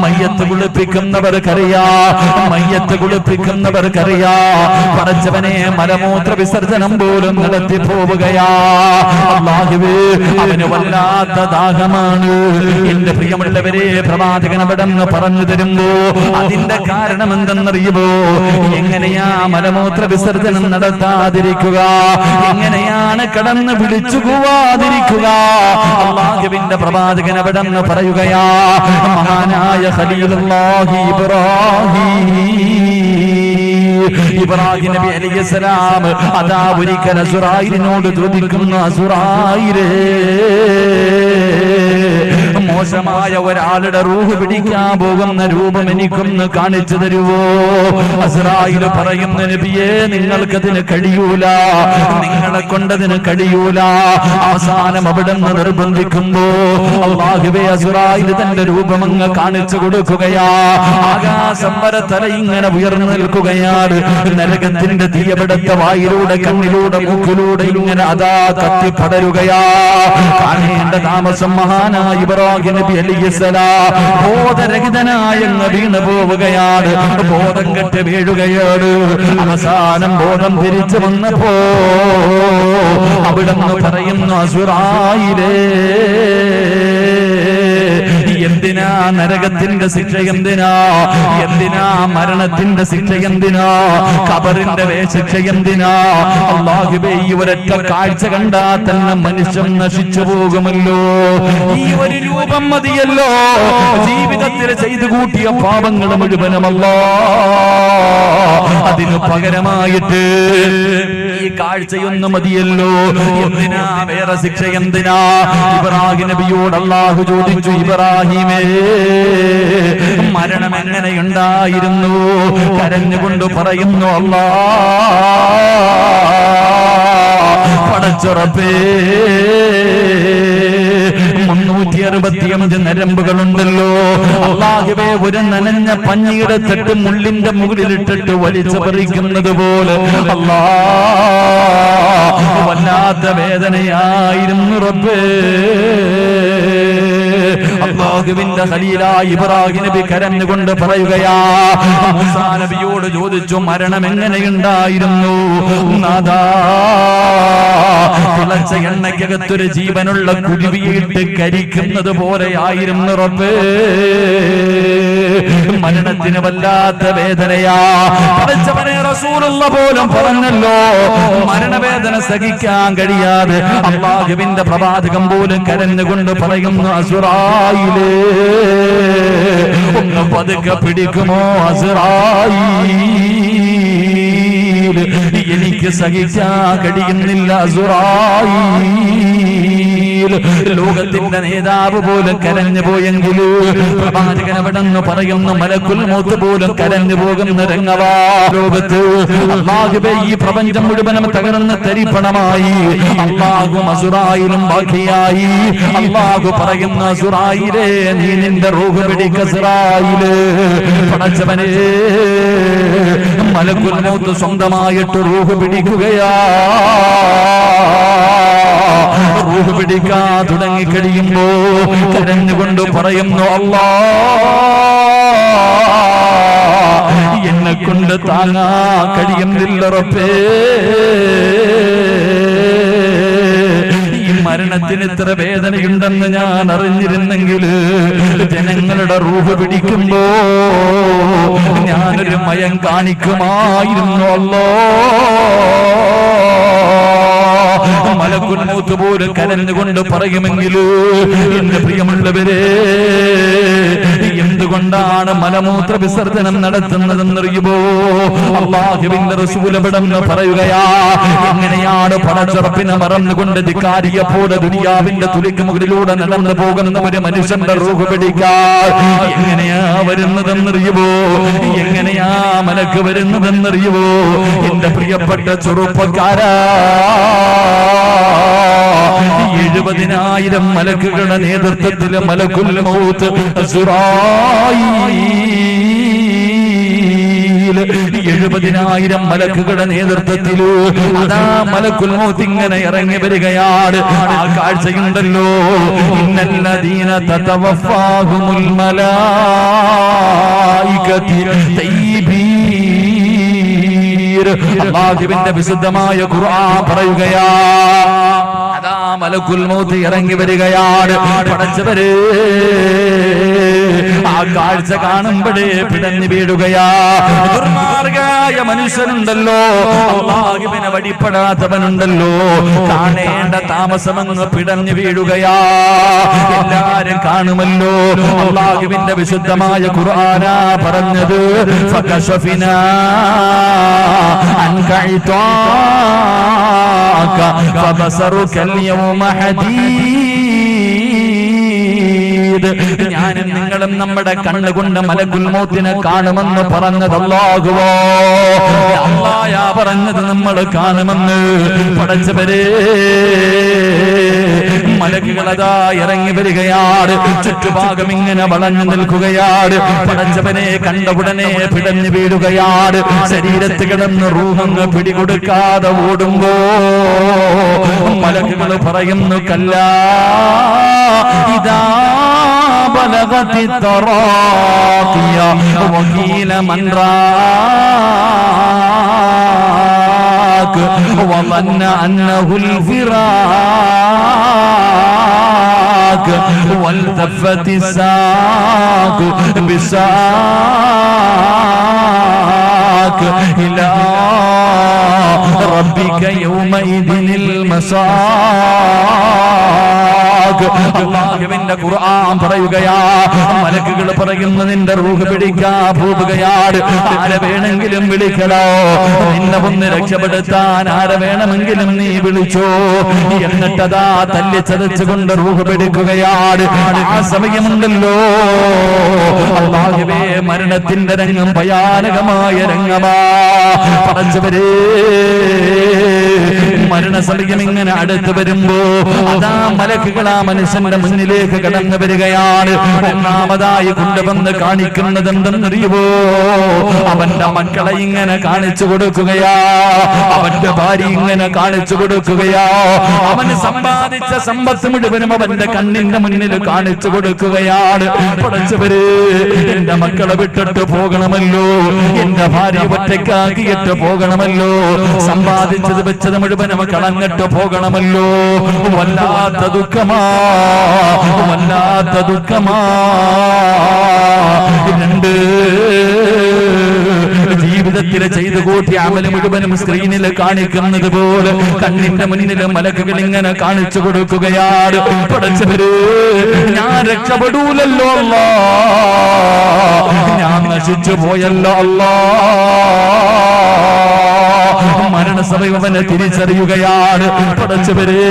മയ്യത്ത് കുളിപ്പിക്കുന്നവർക്കറിയാ, മയ്യത്ത് കുളിപ്പിക്കുന്നവർക്കറിയാ, പടച്ചവനെ, മലമൂത്ര വിസർജനം പോലും നടത്തി പോവുകയാ. അല്ലാഹുവേ, അവന് വല്ലാത്ത ദാഹമാണ്. എന്റെ പ്രിയമുള്ളവരെ, പ്രവാചകൻ അവിടെന്ന് പറഞ്ഞു തരുമ്പോ അതിന്റെ കാരണം എന്തെന്നറിയുമോ? എങ്ങനെയാ മലമൂത്ര വിസർജനം നടത്താതിരിക്കുക? എങ്ങനെയാണ് കടന്ന് വിളിച്ചു പോവാതിരിക്കുക? അല്ലാഹുവിന്റെ പ്രവാചകൻ അവിടെന്ന് പറയുകയാ, മഹാനായ ഖലീലുല്ലാഹി ഇബ്രാഹിം നബി അലൈഹിസ്സലാം അതാ ഒരിക്കൽ അസുറായിലിനോട് ചോദിക്കുന്നു, അസുറായിലേ, മോശമായ ഒരാളുടെ റൂഹ് പിടിക്കാൻ പോകുന്ന രൂപം എനിക്കൊന്ന് കാണിച്ചു തരുവോ? അസ്രായിൽ പറയുന്ന, നബിയേ, നിങ്ങൾക്കതിന് കഴിയൂല, നിങ്ങളെ കൊണ്ടതിന് കഴിയൂല. അവസാനം അവിടെ നിന്ന് നിർബന്ധിക്കുമ്പോ അല്ലാഹുവേ, അസ്രായിൽ തന്റെ രൂപം അങ്ങ് കാണിച്ചു കൊടുക്കുകയാ. ആകാശം വരെ തല ഇങ്ങനെ ഉയർന്നു നിൽക്കുകയാണ്. നരകത്തിന്റെ തീയവിടത്തെ വായിലൂടെ, കണ്ണിലൂടെ, മൂക്കിലൂടെ ഇങ്ങനെ അതാ കത്തിപ്പടരുകയാ. കാണേണ്ട താമസം മഹാനായ ഇബ്രാഹിം നബി അലൈഹിസ്സലാം ബോധരഹിതനായ വീണു പോവുകയാണ്. ബോധം കെട്ട് വീഴുകയാണ്. അവസാനം ബോധം തിരിച്ചു വന്നപ്പോ അവിടുന്ന് പറയുന്നു, അസുറായിലേ, എന്തിനാ നരകത്തിന്റെ ശിക്ഷ? എന്തിനാ മരണത്തിന്റെ ശിക്ഷ? എന്തിനാ ഖബറിന്റെ ശിക്ഷ? എന്തിനാ? അല്ലാഹുവേ, ഈ ഒരൊറ്റ കാഴ്ച കണ്ടാ തന്നെ മനുഷ്യൻ നശിച്ചു പോകുമല്ലോ. ഈ ഒരു രൂപം മതിയല്ലോ ജീവിതത്തിൽ ചെയ്തു കൂട്ടിയ പാപങ്ങൾ മുഴുവനുമല്ലോ. അതിനു പകരമായിട്ട് ഈ കാഴ്ചയൊന്നും മതിയല്ലോ. എന്തിനാ വേറെ ശിക്ഷ? എന്തിനാ? ഇബ്രാഹിം നബിയോട് അല്ലാഹു ചോദിച്ചു, ഇബ്രാഹിമേ, മരണം എങ്ങനെയുണ്ടായിരുന്നു? കരഞ്ഞുകൊണ്ട് പറയുന്നു, അല്ലാഹ്, പടച്ചുറപ്പേ, 365 നരമ്പുകളുണ്ടല്ലോ. അല്ലാഹുവേ, ഒരു നനഞ്ഞ പഞ്ഞിയുടെ തട്ട് മുള്ളിന്റെ മുകളിലിട്ടിട്ട് വലിച്ചു പറിക്കുന്നത് പോലെ അല്ലാഹ്, വല്ലാത്ത വേദനയായിരുന്നു റബ്ബേ. അല്ലാഹുവിന്റെ ഖലീലായ ഇബ്രാഹിം നബി കരഞ്ഞുകൊണ്ട് പറയുകയാ, മൂസാ നബിയോട് ചോദിച്ചു, മരണം എങ്ങനെയുണ്ടായിരുന്നു? നാദാ, തിളച്ച എണ്ണയ്ക്കകത്തൊരു ജീവനുള്ള കുരുവിയിട്ട് കരിക്കുന്നത് പോലെയായിരുന്നു റബ്ബേ. മരണത്തിന് വല്ലാത്ത വേദനയാ. പടച്ചവനെ, റസൂലുള്ളാഹി പോലും പറഞ്ഞല്ലോ, മരണവേദന സഹിക്കാൻ കഴിയാതെ അല്ലാഹുവിന്റെ പ്രവാചകൻ പോലും കരഞ്ഞുകൊണ്ട് പറയുന്നു, അസ്റായിലേ, ഒന്ന് പതുക്കെ പിടിക്കുമോ അസ്റായിൽ? എനിക്ക് സഹിക്കാൻ കഴിയുന്നില്ല അസുറായീൽ. ലോകത്തിന്റെ നേതാവ് പോലും കരഞ്ഞു പോയെങ്കിൽ പ്രവാചകൻ അവിടെന്ന് പറയുന്ന മലക്കുൽ മൗത്ത് പോലും കരഞ്ഞു പോകുന്ന രംഗവാ ലോകത്ത്. അല്ലാഹുവേ, ഈ പ്രപഞ്ചം മുഴുവനും തകർന്ന് തരിപ്പണമായി. അല്ലാഹു അസുറായിലും ബാക്കിയായി. അല്ലാഹു പറയുന്ന അസുറായിലേ, നീ നിന്റെ റൂഹ് പിടിക്ക ഇസ്രായേലേ. പടച്ചവനേ, മലക്കുൽ മൗത്ത് സ്വന്തമായിട്ട് റൂഹ് പിടിക്കുകയാ. റൂഹ് പിടിക്കാൻ തുടങ്ങിക്കഴിയുമ്പോ കരഞ്ഞുകൊണ്ട് പറയുന്നു, അല്ലാ, എന്നെ കൊണ്ട് താങ്ങാൻ കഴിയുന്നില്ല റബ്ബേ. മരണത്തിന് ഇത്ര വേദനയുണ്ടെന്ന് ഞാൻ അറിഞ്ഞിരുന്നെങ്കിൽ ജനങ്ങളുടെ റൂഹ് പിടിക്കുമ്പോ ഞാനൊരു മയം കാണിക്കുമായിരുന്നു. അല്ലോ, മലക്കുൽ മൗത്ത് പോലും കരഞ്ഞുകൊണ്ട് പറയുമെങ്കിൽ എന്റെ പ്രിയമുള്ളവരെ, എന്തുകൊണ്ടാണ് മലമൂത്ര വിസർജനം നടത്തുന്നതെന്നറിയുമോ? അല്ലാഹുവിന്റെ റസൂൽ ഇവിടെന്ന് പറയുകയാ, എങ്ങനെയാണ് പടച്ചുറപ്പിനെ മറന്നുകൊണ്ട് ധിക്കാരിയെപ്പോലെ ദുനിയാവിന്റെ തുലിക്ക് മുകളിലൂടെ നടന്നു പോകുന്ന ഒരു മനുഷ്യന്റെ റൂഹ് പിടിക്കാൻ എങ്ങനെയാ വരുന്നതെന്നറിയുമോ? എങ്ങനെയാ മലക്ക് വരുന്നതെന്നറിയുമോ? എന്റെ പ്രിയപ്പെട്ട ചെറുപ്പക്കാരാ, 70,000 മലക്കുകളുടെ നേതൃത്വത്തിൽ മലക്കുൽ മൗത്ത് ഇസ്രായീൽ 70,000 മലക്കുകളുടെ നേതൃത്വത്തിൽ അതാ മലക്കുൽ മൗത്ത് ഇങ്ങനെ ഇറങ്ങി വരികയാണ്. ആ കാഴ്ചയുണ്ടല്ലോ, ഇന്നല്ലദീന തതവഫാഹുമുൽ മലായികതു തയ്യിബീൻ. അല്ലാഹുവിന്റെ വിശുദ്ധമായ ഖുർആൻ പറയുകയാ, അതാ മലക്കുൽ മൗത്ത് ഇറങ്ങി വരികയാണ്. പടച്ചവരെ, ആ കാഴ്ച കാണുമ്പോഴേ പിടഞ്ഞു വീഴുകയാ. ദുർമാർഗായ മനുഷ്യനുണ്ടല്ലോ, അല്ലാഹുവിനെ വഴിപ്പെടാത്തവനുണ്ടല്ലോ, കാണേണ്ട താമസമങ്ങ് പിടഞ്ഞു വീഴുകയാ. എല്ലാരും കാണുമല്ലോ. അല്ലാഹുവിന്റെ വിശുദ്ധമായ ഖുർആനാ പറഞ്ഞത്, ഫകശഫിനാ അൻക ഇതാക ഫബസറുക اليوم حديد. ഞാനും നിങ്ങളും നമ്മുടെ കണ്ണുകൊണ്ട് മലക്കുൽ മൗത്തിനെ കാണുമെന്ന് പറഞ്ഞത് അല്ലാഹുവോ? അല്ലാഹയാ പറഞ്ഞത് നമ്മൾ കാണുമെന്ന്. പടച്ചവരെ, മലക്കുകളതാ ഇറങ്ങി വരികയാണ്. ചുറ്റുഭാഗം ഇങ്ങനെ വളഞ്ഞു നിൽക്കുകയാണ്. പടച്ചവനെ കണ്ട ഉടനെ പിടഞ്ഞു വീഴുകയാണ്. ശരീരത്ത് കിടന്ന് റൂഹങ്ങ് പിടികൊടുക്കാതെ ഓടുമ്പോ മലക്കുകൾ പറയുന്നു, കല്ലാ ഇദാ ബലഗതി തറാഖിയ വഖീല മൻ റാഖ വظن أنه الفراق والتفت الساق بالساق إلى ربك يومئذ المساق. അല്ലാഹുവിന്റെ ഖുർആൻ പറയുകയാ, മലക്കുകൾ പറയുന്നു, നിന്റെ റൂഹ് പിടിക്കാൻ പോവുകയാണ്. ആരെ വേണമെങ്കിലും വിളിക്കലോ, നിന്നെ ഒന്ന് രക്ഷപ്പെടുത്താൻ ആരെ വേണമെങ്കിലും നീ വിളിച്ചോ. എന്നിട്ടതാ തല്ലിച്ചതച്ചുകൊണ്ട് റൂഹ് പിടിക്കുകയാണ്. ആ സമയമുണ്ടല്ലോ, അല്ലാഹുവേ, മരണത്തിന്റെ രംഗം ഭയാനകമായ രംഗമാ. പടച്ചവരേ, മരണസമയം ഇങ്ങനെ അടുത്ത് വരുമ്പോ അതാ മലക്കുകൾ ആ മനുഷ്യന്റെ മുന്നിലേക്ക് കടന്നു വരികയാണ്. ഒന്നാമതായി കൊണ്ടുവന്ന് കാണിക്കുന്നത് എന്തെന്നറിയുമോ? അവന്റെ മക്കളെ ഇങ്ങനെ കാണിച്ചു കൊടുക്കുകയാ. അവന്റെ ഭാര്യ ഇങ്ങനെ കാണിച്ചു കൊടുക്കുകയാ. അവന് സമ്പാദിച്ച സമ്പത്ത് മുഴുവനും അവന്റെ കണ്ണിന്റെ മുന്നിൽ കാണിച്ചു കൊടുക്കുകയാണ്. പടച്ചവര്, എന്റെ മക്കളെ വിട്ടിട്ട് പോകണമല്ലോ, എന്റെ ഭാര്യ ഒറ്റയ്ക്കാക്കിയിട്ട് പോകണമല്ലോ, സമ്പാദിച്ചത് വെച്ചത് മുഴുവനും കളഞ്ഞിട്ട് പോകണമല്ലോ. വല്ലാത്ത ദുഃഖമാ, വല്ലാത്ത ദുഃഖമാ. രണ്ട് ജീവിതത്തിൽ ചെയ്തു കൂട്ടി അമല് മുഴുവനും സ്ക്രീനിൽ കാണിക്കുന്നത് പോലെ കണ്ണിന്റെ മുന്നിൽ മലക്കുകൾ ഇങ്ങനെ കാണിച്ചു കൊടുക്കുകയാണ്. പടച്ചവര്, ഞാൻ രക്ഷപ്പെടൂലല്ലോ അല്ലാ, ഞാൻ നശിച്ചു പോയല്ലോ അല്ലാ. മരണസമയവനെ തിരിച്ചറിയുകയാണ്. പടച്ചവരെ,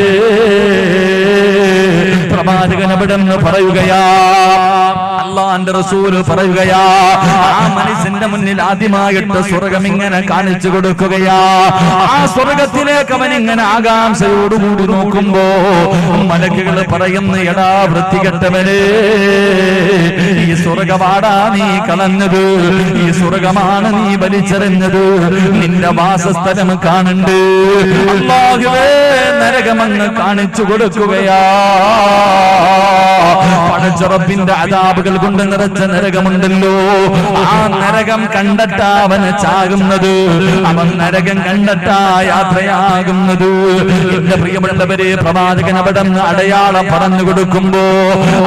പ്രവാചകൻ അവിടെന്ന് പറയുകയാ, അല്ലാഹുവിന്റെ റസൂല് പറയുകയാ, ആ മനുഷ്യന്റെ മുന്നിൽ ആദ്യമായിട്ട് സ്വർഗം ഇങ്ങനെ കാണിച്ചു കൊടുക്കുകയാ. ആ സ്വർഗത്തിലേക്ക് അവൻ ഇങ്ങനെ ആകാംക്ഷയോടുകൂടി നോക്കുമ്പോ മലക്കുകൾ പറയുന്നു, എടാ വൃത്തികെട്ടവനെ, ഈ സ്വർഗവാടാ നീ കളഞ്ഞത്, ഈ സ്വർഗമാണ് നീ വലിച്ചെറിഞ്ഞത്, നിന്റെ വാസസ്ഥലം കാണുന്നുണ്ട്. അല്ലാഹുവേ, നരകമങ്ങ് കാണിച്ചു കൊടുക്കുകയാ. പടച്ച റബ്ബിന്റെ അദാബുകൾ കൊണ്ട് നിറച്ച നരകമുണ്ടല്ലോ, ആ നരകം കണ്ടിട്ടാ അവന് ചാകുന്നത്, അവൻ നരകം കണ്ടിട്ടാ യാത്രയാകുന്നത്. എന്റെ പ്രിയമുള്ളവരെ, പ്രവാചകൻ അവിടെ അടയാളം പറഞ്ഞു കൊടുക്കുമ്പോ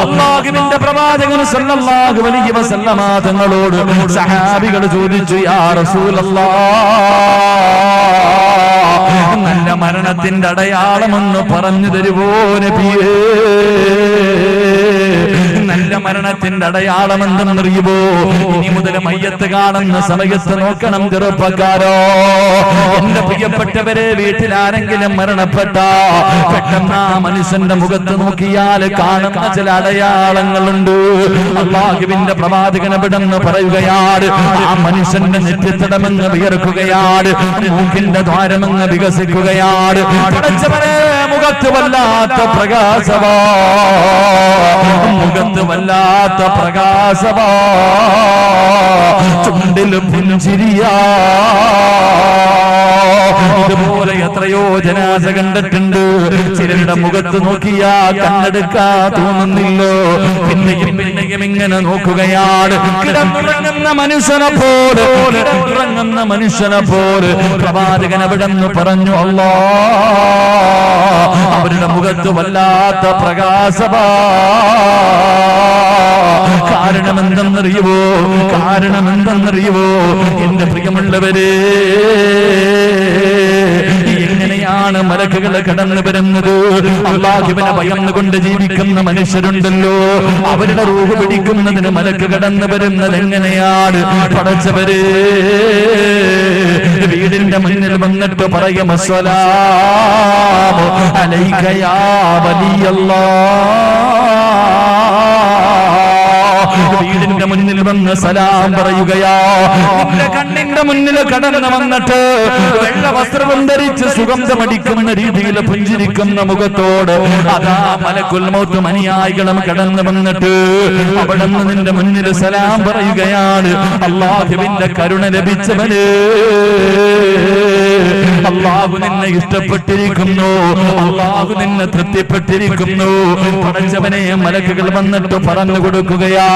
അല്ലാഹുവിന്റെ പ്രവാചകൻ സല്ലല്ലാഹു അലൈഹി വസല്ലമ തങ്ങളോട് സഹാബികൾ ചോദിച്ചു, യാ റസൂലല്ലാഹ്, നല്ല മരണത്തിന്റെ അടയാളമെന്ന് പറഞ്ഞു തരുവോ നബിയേ? നല്ല മരണത്തിന്റെ അടയാളം എന്തെന്നറിയുമോ? ഇനി മുതൽ മയ്യത്ത് കാണുന്ന സമയത്ത് നോക്കണം ചെറുപ്പക്കാരോ. എന്റെ പ്രിയപ്പെട്ടവരെ, വീട്ടിൽ ആരെങ്കിലും മരണപ്പെട്ട പെട്ടെന്ന് ആ മനുഷ്യന്റെ മുഖത്ത് നോക്കിയാൽ കാണുന്ന ചില അടയാളങ്ങളുണ്ട്. അല്ലാഹുവിന്റെ പ്രവാചകൻ അവിടെന്ന് പറയുകയാണ്, ആ മനുഷ്യന്റെ നെറ്റിത്തടമെന്ന് വിയർക്കുകയാണ്, മൂക്കിന്റെ ദ്വാരമെന്ന് വികസിക്കുകയാണ്. പടച്ചവനെ, മുഖത്ത് വല്ലാത്ത പ്രകാശവാ, മുഖത്ത് വല്ലാത്ത പ്രകാശവാ, ചുണ്ടിൽ പുഞ്ചിരിയാ. ഇതുപോലെ എത്രയോ ജനാസ കണ്ടിട്ടുണ്ട്. ചിലരുടെ മുഖത്ത് നോക്കിയാ കണ്ണെടുക്കാ തോന്നുന്നില്ലോ. പിന്നെയും പിന്നെയും ഇങ്ങനെ നോക്കുകയാണ്. കിടന്നുറങ്ങുന്ന മനുഷ്യനെ പോലെ, കിടന്നുറങ്ങുന്ന മനുഷ്യനെ പോലെ പ്രവാചകൻ അവിടെന്ന് പറഞ്ഞു, അല്ലാഹ്, അവരുടെ മുഖത്ത് വല്ലാത്ത പ്രകാശവാ. കാരണമെന്തെന്നറിയുവോ? കാരണമെന്തെന്നറിയുവോ? എന്റെ പ്രിയമുള്ളവരെ, എങ്ങനെയാണ് മലക്കുകൾ കടന്നു വരുന്നത്? അല്ലാഹുവിനെ ഭയന്നുകൊണ്ട് ജീവിക്കുന്ന മനുഷ്യരുണ്ടല്ലോ, അവരുടെ റൂഹ് പിടിക്കുന്നതിന് മലക്ക് കടന്നു വരുന്നത് എങ്ങനെയാണ്? പടച്ചവരെ, വീടിന്റെ മുന്നിൽ വന്നിട്ട് പറയും, അസ്സലാമു അലൈക യാ വലിയല്ലാഹ്. വീടിന്റെ മുന്നിൽ വന്ന് സലാം പറയുകയാ. നിന്റെ കണ്ണിന്റെ മുന്നിൽ കടന്നു വന്നിട്ട് വെള്ള വസ്ത്രം ധരിച്ച് സുഗന്ധമടിക്കുന്ന രീതിയിൽ പുഞ്ചിരിക്കുന്ന മുഖത്തോട് അതാ മലക്കുൽ മൗത്ത് അനുയായികളും കടന്നു വന്നിട്ട് അവിടെ നിന്ന് നിന്റെ മുന്നിൽ സലാം പറയുകയാണ്. അല്ലാഹുവിന്റെ കരുണ ലഭിച്ചവന്, അല്ലാഹു നിന്നെ ഇഷ്ടപ്പെട്ടിരിക്കുന്നു, അല്ലാഹു നിന്നെ തൃപ്തിപ്പെട്ടിരിക്കുന്നു. പടച്ചവനെ, മലക്കുകൾ വന്നിട്ട് പറഞ്ഞു കൊടുക്കുകയാ,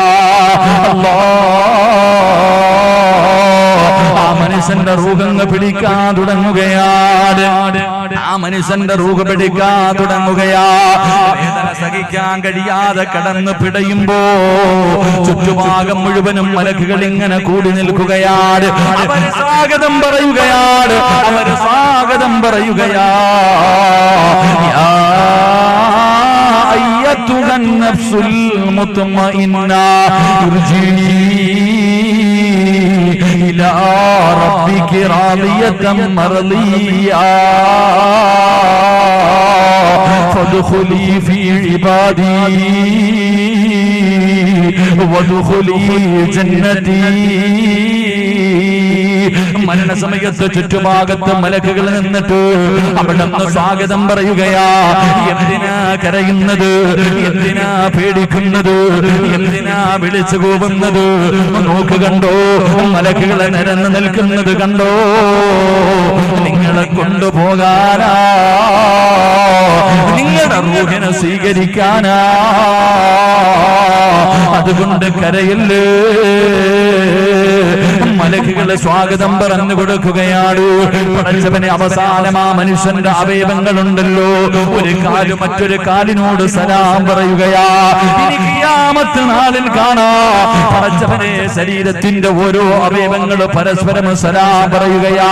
ആ മനുഷ്യന്റെ റൂഹങ്ങ് പിടിക്കാൻ തുടങ്ങുകയാണ്. ആ മനുഷ്യന്റെ റൂഹ് പിടിക്കാൻ തുടങ്ങുകയാ. വേദന സഹിക്കാൻ കഴിയാതെ കടന്നു പിടയുമ്പോ ചുറ്റുഭാഗം മുഴുവനും മലക്കുകൾ ഇങ്ങനെ കൂടി നിൽക്കുകയാണ്. അവര് സ്വാഗതം പറയുകയാണ്, അവര് സ്വാഗതം പറയുകയാ. യാ അയ്യത്തുഹൻ നഫ്സുൽ മുത്മഇന്ന ഇർജിഇ ഇലാ റബ്ബികി റാദിയതൻ മർദിയാ ഫദ്ഖുലി ഫീ ഇബാദി വദ്ഖുലി ജന്നതി. മരണസമയത്ത് ചുറ്റുഭാഗത്ത് മലക്കുകൾ നിന്നിട്ട് അവിടെ നിന്ന് സ്വാഗതം പറയുകയാ. എന്തിനാ കരയുന്നത്? എന്തിനാ പേടിക്കുന്നത്? എന്തിനാ വിളിച്ചു കൂവുന്നത്? നോക്ക്, കണ്ടോ മലക്കുകളെ നിരന്ന് നിൽക്കുന്നത് കണ്ടോ? നിങ്ങളെ കൊണ്ടുപോകാനാ, നിങ്ങളുടെ റൂഹിനെ സ്വീകരിക്കാനാ. അതുകൊണ്ട് കരയല്ലേ. മലക്കുകളെ സ്വാഗതം പറഞ്ഞു കൊടുക്കുകയാണ്. പടച്ചവനെ, അവസാനം ആ മനുഷ്യന്റെ അവയവങ്ങളുണ്ടല്ലോ, ഒരു കാല് മറ്റൊരു കാലിനോട് സലാം പറയുകയാ. ഇനി ഖിയാമത്ത് നാളിൽ കാണാം പടച്ചവനെ ശരീരത്തിന്റെ ഓരോ അവയവങ്ങൾ പരസ്പരം സലാം പറയുകയാ.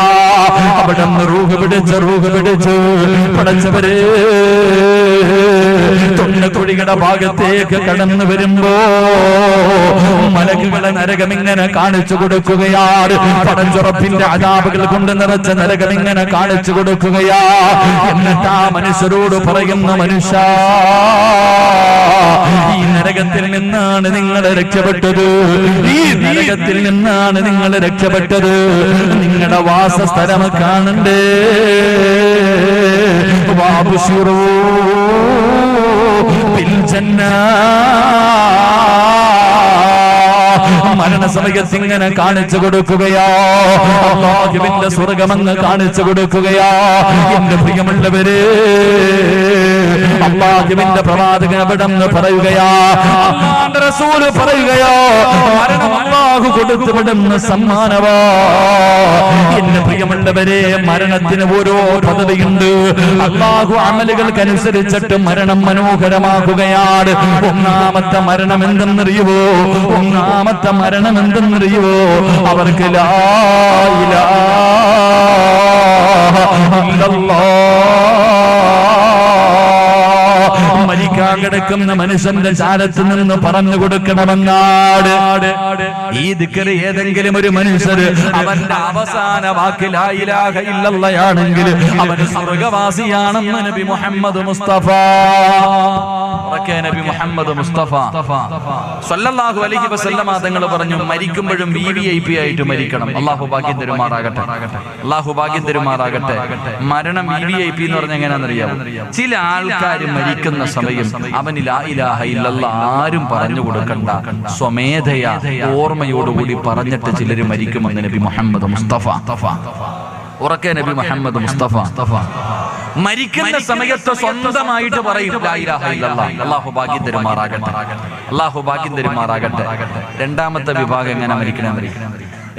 അവിടെ റൂഹ് പിടിച്ച് പടച്ചവരെ കുഴിയുടെ ഭാഗത്തേക്ക് കടന്നു വരുമ്പോ മലക്കുകളെ നരകം ഇങ്ങനെ കാണിച്ചു കൊടുക്കുകയാണ്. പടച്ചുറപ്പിന്റെ അദാബുകൾ കൊണ്ട് നിറച്ച നരകം ഇങ്ങനെ കാണിച്ചു കൊടുക്കുകയാ. എന്നിട്ട് ആ മനുഷ്യരോട് പറയുന്ന, മനുഷ്യ, ഈ നരകത്തിൽ നിന്നാണ് നിങ്ങൾ രക്ഷപ്പെട്ടത്, ഈ നരകത്തിൽ നിന്നാണ് നിങ്ങൾ രക്ഷപ്പെട്ടത്. നിങ്ങളുടെ വാസസ്ഥലം കാണണ്ടേ? വാബുശിറൂ ബിൽ ജന്ന. മരണസമയത്ത് ഇങ്ങനെ കാണിച്ചു കൊടുക്കുകയാ. അല്ലാഹുവിന്റെ സ്വർഗ്ഗമെന്ന് കാണിച്ചു കൊടുക്കുകയാ. എന്റെ പ്രിയമുള്ളവരെ, അല്ലാഹുവിന്റെ പ്രവാചകൻ അവിടെന്ന് പറയുകയാ, അല്ലാഹുവിന്റെ റസൂൽ പറയുകയാ, മരണം അല്ലാഹു കൊടുത്തുവിടുന്ന സമ്മാനവാ. എന്റെ പ്രിയമുള്ളവരെ, മരണത്തിന് ഓരോ പദവിയുണ്ട്. അല്ലാഹു അമലുകൾക്കനുസരിച്ചിട്ട് മരണം മനോഹരമാക്കുകയാണ്. ഒന്നാമത്തെ മരണം എന്തെന്നറിയുവോ? ഒന്നാമത്തെ മരണം എന്തെന്നറിയുവോ? അവർക്ക് ലാ ഇലാഹ ഇല്ലല്ലാഹ് മരിക്കാൻ കിടക്കുന്ന മനുഷ്യന്റെ ചാരത്ത് നിന്ന് പറഞ്ഞു കൊടുക്കണമെന്നാട്. ഈ ദിക്ർ ഏതെങ്കിലും ഒരു മനുഷ്യര് അവന്റെ അവസാന വാക്ക് ലാ ഇലാഹ ഇല്ലല്ലാഹയാണെങ്കിൽ അവന് സ്വർഗ്ഗവാസിയാണെന്ന് നബി മുഹമ്മദ് മുസ്തഫ. നബി മുഹമ്മദ് മുസ്തഫ സല്ലല്ലാഹു അലൈഹി വസല്ലമ തങ്ങൾ പറഞ്ഞു, മരിക്കുമ്പോഴും VIP ആയിട്ട് മരിക്കണം. അല്ലാഹു ഭാഗ്യം തരുമാറാകട്ടെ, അല്ലാഹു ഭാഗ്യം തരുമാറാകട്ടെ. മരണം VIP എന്ന് പറഞ്ഞാൽ എങ്ങനെയാണെന്നറിയാമോ? ചില ആൾക്കാർ മരിക്കുന്ന സമയം അവന് ലാ ഇലാഹ ഇല്ലല്ലാഹ് ആരും പറഞ്ഞു കൊടുക്കണ്ട, സ്വമേധയാ ഓർമ്മയോടുകൂടി പറഞ്ഞിട്ട് ചിലര് മരിക്കുമെന്ന് നബി മുഹമ്മദ് മുസ്തഫ. ഉറക്കെ നബി മുഹമ്മദ് മുസ്തഫ മരിക്കുന്ന സമയത്ത് സ്വന്തമായിട്ട് പറയും ലാ ഇലാഹ ഇല്ലല്ലാഹ്. അല്ലാഹു ഭാഗ്യം തരുമാറാകട്ടെ, അല്ലാഹു ഭാഗ്യം തരുമാറാകട്ടെ. രണ്ടാമത്തെ വിഭാഗം എങ്ങനെ മരിക്കണം?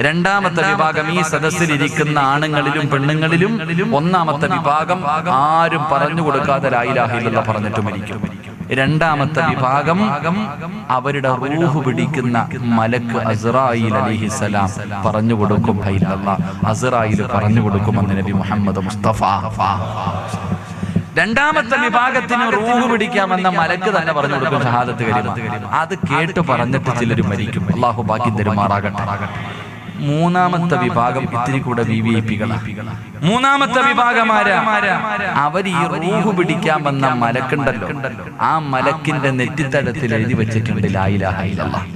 രണ്ടാമത്തെ വിഭാഗം ഈ സദസ്സിൽ ഇരിക്കുന്ന ആണുങ്ങളിലും പെണ്ണുങ്ങളിലും ഒന്നാമത്തെ വിഭാഗം ആരും പറഞ്ഞു കൊടുക്കാതെ ലാ ഇലാഹ ഇല്ലല്ലാഹ് പറഞ്ഞിട്ട് മരിക്കും. രണ്ടാമത്തെ വിഭാഗം അവരുടെ റൂഹ് പിടിക്കുന്ന മലക്ക് അസ്റായീൽ അലൈഹിസ്സലാം പറഞ്ഞു കൊടുക്കും. അസ്റായീൽ പറഞ്ഞു കൊടുക്കുമെന്ന് നബി മുഹമ്മദ് മുസ്തഫ. രണ്ടാമത്തെ വിഭാഗത്തിന് റൂഹ് പിടിക്കാമെന്ന മലക്ക് തന്നെ പറഞ്ഞു കൊടുക്കും ഷഹാദത്ത് കലിമ. അത് കേട്ട് പറഞ്ഞിട്ട് ചിലർ മരിക്കും. അല്ലാഹു ഭാഗ്യം തരുമാറാകട്ടെ. മൂന്നാമത്തെ വിഭാഗം ഇത്തിരി കൂടെ വിവിഐപികളാണ്. മൂന്നാമത്തെ വിഭാഗമാരാ? അവർ ഈ റൂഹ് പിടിക്കാൻ വന്ന മലക്കുണ്ടല്ലോ, ആ മലക്കിന്റെ നെറ്റിത്തടത്തിൽ എഴുതി വെച്ചിട്ടുണ്ട് ലാ ഇലാഹ ഇല്ലല്ലാഹ്.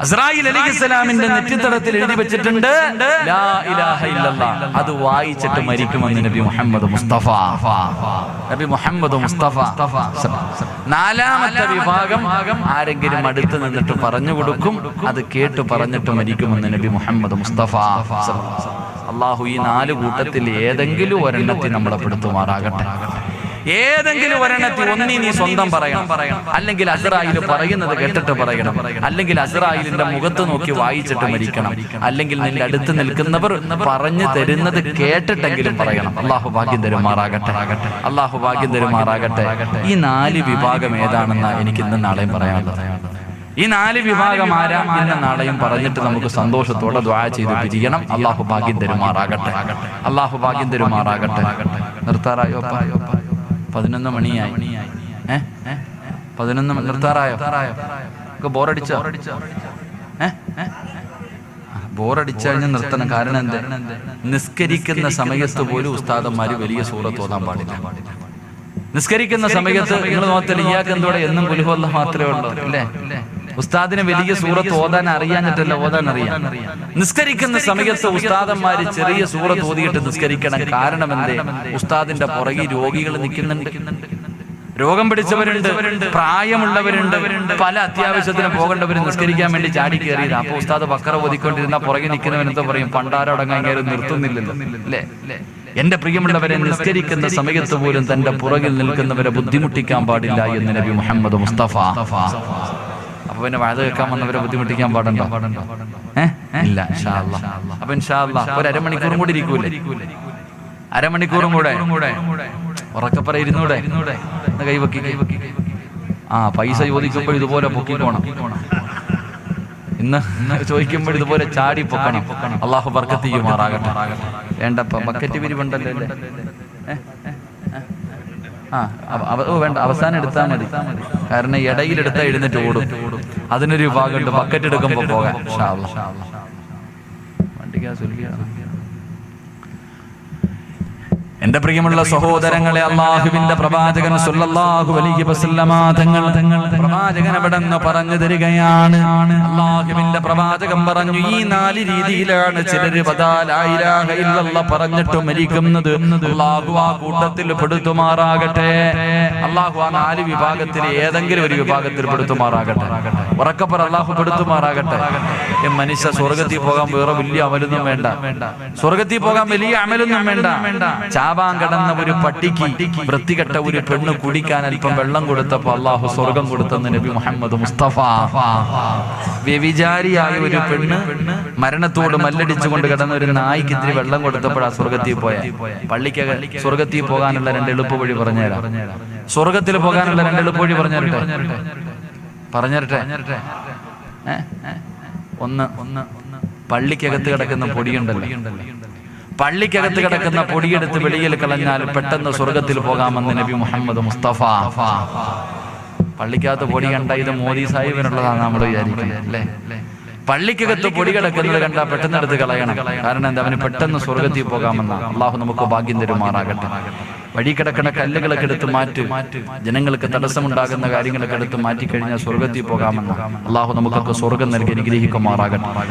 അസ്റായീൽ അലൈഹിസ്സലാമിന്റെ നെറ്റിത്തടത്തിൽ എഴുതി വെച്ചിട്ടുണ്ട് ലാ ഇലാഹ ഇല്ലല്ലാഹ്. അത് വായിച്ചിട്ട് മരിക്കുമെന്ന് നബി മുഹമ്മദ് മുസ്തഫ. നബി മുഹമ്മദ് മുസ്തഫ. നാലാമത്തെ വിഭാഗം ആരെങ്കിലും അടുത്ത് നിന്നിട്ട് പറഞ്ഞു കൊടുക്കും, അത് കേട്ട് പറഞ്ഞിട്ട് മരിക്കുമെന്ന് നബി മുഹമ്മദ് മുസ്തഫ. അല്ലാഹു ഈ നാല് കൂട്ടത്തിൽ ഏതെങ്കിലും ഒരെണ്ണത്തിൽ നമ്മളെ പെടുത്തുമാറാകട്ടെ. ഏതെങ്കിലും ഒരെണ്ണത്തിൽ ഒന്നി നീ സ്വന്തം പറയണം, അല്ലെങ്കിൽ അസ്റായീൽ പറയുന്നത് കേട്ടിട്ട് പറയണം, അല്ലെങ്കിൽ അസ്റായീലിന്റെ മുഖത്ത് നോക്കി വായിച്ചിട്ട് മരിക്കണം, അല്ലെങ്കിൽ നിന്റെ അടുത്ത് നിൽക്കുന്നവർ പറഞ്ഞു തരുന്നത് കേട്ടിട്ടെങ്കിലും പറയണം. അല്ലാഹു ഭാഗ്യം തരുമാറാകട്ടെ, അല്ലാഹു ഭാഗ്യം തരുമാറാകട്ടെ. ഈ നാല് വിഭാഗം ഏതാണെന്ന് എനിക്ക് ഇന്ന് നാളെയും പറയാനുള്ളത്. ഈ നാല് വിഭാഗം ആരാ ഇന്ന് നാളെയും പറഞ്ഞിട്ട് നമുക്ക് സന്തോഷത്തോടെ ദുആ ചെയ്ത് പിരിയണം. അല്ലാഹു ഭാഗ്യം തരുമാറാകട്ടെ, അല്ലാഹു ഭാഗ്യം തരുമാറാകട്ടെ. നിർത്താറായോ? 11 മണിയായി. 11 നിർത്താറായോ? ബോറടിച്ചോ? ബോറടിച്ചു കഴിഞ്ഞാൽ നിർത്തണം. കാരണം എന്താ? നിസ്കരിക്കുന്ന സമയത്ത് പോലും ഉസ്താദന്മാര് വലിയ സൂറത്ത് ഓതാൻ പാടില്ല. നിസ്കരിക്കുന്ന സമയത്ത് നിങ്ങൾ നോക്കത്തില്ല, ഇയാൾക്ക് എന്തോടെ എന്നും ഖുൽ ഹുവല്ലാഹ് മാത്രമേ ഉള്ളൂ അല്ലേ? ഉസ്താദിന് വലിയ സൂറത്ത് ഓതാൻ അറിയാഞ്ഞിട്ടല്ല, ഓതാൻ അറിയാം. നിസ്കരിക്കുന്ന സമയത്ത് ഉസ്താദന്മാര് ചെറിയ സൂറത്ത് ഓതിയിട്ട് നിസ്കരിക്കണം. കാരണം എന്തേ? ഉസ്താദിന്റെ പുറകിൽ രോഗികൾ നിൽക്കുന്നുണ്ട്, രോഗം പിടിച്ചവരുണ്ട്, പ്രായമുള്ളവരുണ്ട്, പല അത്യാവശ്യത്തിന് പോകേണ്ടവർ നിസ്കരിക്കാൻ വേണ്ടി ചാടി കയറിയത്. അപ്പൊ ഉസ്താദ് ബക്കറ ഓതിക്കൊണ്ടിരുന്ന പുറകെ നിൽക്കുന്നവനെന്തോ പറയും, പണ്ടാരോടങ്ങാൻ കയറി നിർത്തുന്നില്ലല്ലോ അല്ലേ? എന്റെ പ്രിയമുള്ളവരെ, നിസ്കരിക്കുന്ന സമയത്ത് പോലും തന്റെ പുറകിൽ നിൽക്കുന്നവരെ ബുദ്ധിമുട്ടിക്കാൻ പാടില്ല എന്ന് നബി മുഹമ്മദ് മുസ്തഫ. അപ്പൊ പിന്നെ വഅദ് കേൾക്കാൻ വന്നവരെ ബുദ്ധിമുട്ടിക്കാൻ പാടുണ്ടോ? ഇല്ല. ഇൻഷാ അല്ലാഹ്. അപ്പൊ ഇൻഷാ അല്ലാഹ് ഒരു അരമണിക്കൂറും കൂടി ഇരിക്കൂലേ? അരമണിക്കൂറും കൂടെ ഉറക്കപ്പറ ഇരുന്നൂടെ? കൈവക്കി. ആ പൈസ ചോദിക്കുമ്പോൾ ഇതുപോലെ പൊക്കിക്കോണം. ഇന്ന് ചോദിക്കുമ്പോൾ ഇതുപോലെ ചാടി പൊക്കണം. അല്ലാഹു ബർക്കത്ത് ചെയ്യുമാറാകട്ടെ. വേണ്ടപ്പ ബക്കറ്റ് പിരിവുണ്ടല്ലോ അല്ലേ? വേണ്ട, അവസാനം എടുത്താൽ മതി. കാരണം ഇടയിലെടുത്താൽ എഴുന്നേറ്റ് ഓടും. അതിനൊരു വിഭാഗമുണ്ട്, ബക്കറ്റ് എടുക്കുമ്പോ പോകാൻ. എന്റെ പ്രിയമുള്ള സഹോദരങ്ങളെ, അല്ലാഹുവിന്റെ പ്രവാചകൻ സല്ലല്ലാഹു അലൈഹി വസല്ലമ തങ്ങൾ പ്രവാചകൻ എവിടെന്ന് പറഞ്ഞു തരികയാണ്. അല്ലാഹുവിന്റെ പ്രവാചകൻ പറഞ്ഞു, ഈ 4 രീതിയിലാണ് ചിലര് ലാ ഇലാഹ ഇല്ലല്ലാഹ് പറഞ്ഞിട്ട് മരിക്കുന്നത്. അല്ലാഹു ആ കൂട്ടത്തിൽ പെടുത്തുമാറാകട്ടെ. അല്ലാഹു ആ 4 വിഭാഗത്തിൽ ഏതെങ്കിലും ഒരു വിഭാഗത്തിൽ പെടുത്തുമാറാകട്ടെ. ഉറക്കപ്പറ, അല്ലാഹു പെടുത്തുമാറാകട്ടെ. മനുഷ്യ സ്വർഗത്തിൽ പോകാൻ വേറെ വലിയ അമലൊന്നും വേണ്ട. സ്വർഗത്തിൽ പോകാൻ വലിയ അമലൊന്നും വേണ്ട. ചാവാൻ കിടന്ന ഒരു പട്ടിക്ക് വൃത്തികെട്ട ഒരു പെണ്ണ് കുടിക്കാൻ അല്പം വെള്ളം കൊടുത്തപ്പോ അള്ളാഹു സ്വർഗം കൊടുത്തെന്ന് നബി മുഹമ്മദ് മുസ്തഫ. വ്യഭിചാരിയായ ഒരു പെണ്ണ് മരണത്തോട് മല്ലടിച്ചുകൊണ്ട് കിടന്ന ഒരു നായ്ക്ക് ഇത്തിരി വെള്ളം കൊടുത്തപ്പോഴാ സ്വർഗത്തിൽ പോയ. പള്ളിക്ക് സ്വർഗത്തിൽ പോകാനുള്ള 2 എളുപ്പവഴി പറഞ്ഞുതരാം. സ്വർഗത്തിൽ പോകാനുള്ള 2 എളുപ്പവഴി പറഞ്ഞുതരട്ടെ. ഒന്ന്, പള്ളിക്കകത്ത് കിടക്കുന്ന പൊടിയുണ്ടല്ലോ, പള്ളിക്കകത്ത് കിടക്കുന്ന പൊടിയെടുത്ത് വെളിയിൽ കളഞ്ഞാൽ പെട്ടെന്ന് സ്വർഗത്തിൽ പോകാമെന്ന് നബി മുഹമ്മദ് മുസ്തഫ. പള്ളിക്കകത്ത് പൊടി കണ്ട ഇത് മോദി സാഹിബിനുള്ളതാണ് നമ്മൾ വിചാരിക്കുന്നത് അല്ലേ? പള്ളിക്കകത്ത് പൊടി കിടക്കുന്നത് കണ്ടാൽ പെട്ടെന്ന് എടുത്ത് കളയണം. കാരണം എന്താ? അവന് പെട്ടെന്ന് സ്വർഗത്തിൽ പോകാമെന്ന. അള്ളാഹു നമുക്ക് ഭാഗ്യം തരുമാറാകട്ടെ. വഴി കിടക്കുന്ന കല്ലുകളൊക്കെ എടുത്ത് മാറ്റും. ജനങ്ങൾക്ക് തടസ്സമുണ്ടാകുന്ന കാര്യങ്ങളൊക്കെ എടുത്ത് മാറ്റിക്കഴിഞ്ഞാൽ സ്വർഗത്തിൽ പോകാമെന്ന. അള്ളാഹു നമുക്കൊക്കെ സ്വർഗം നൽകി അനുഗ്രഹിക്കുമാറാകട്ടെ.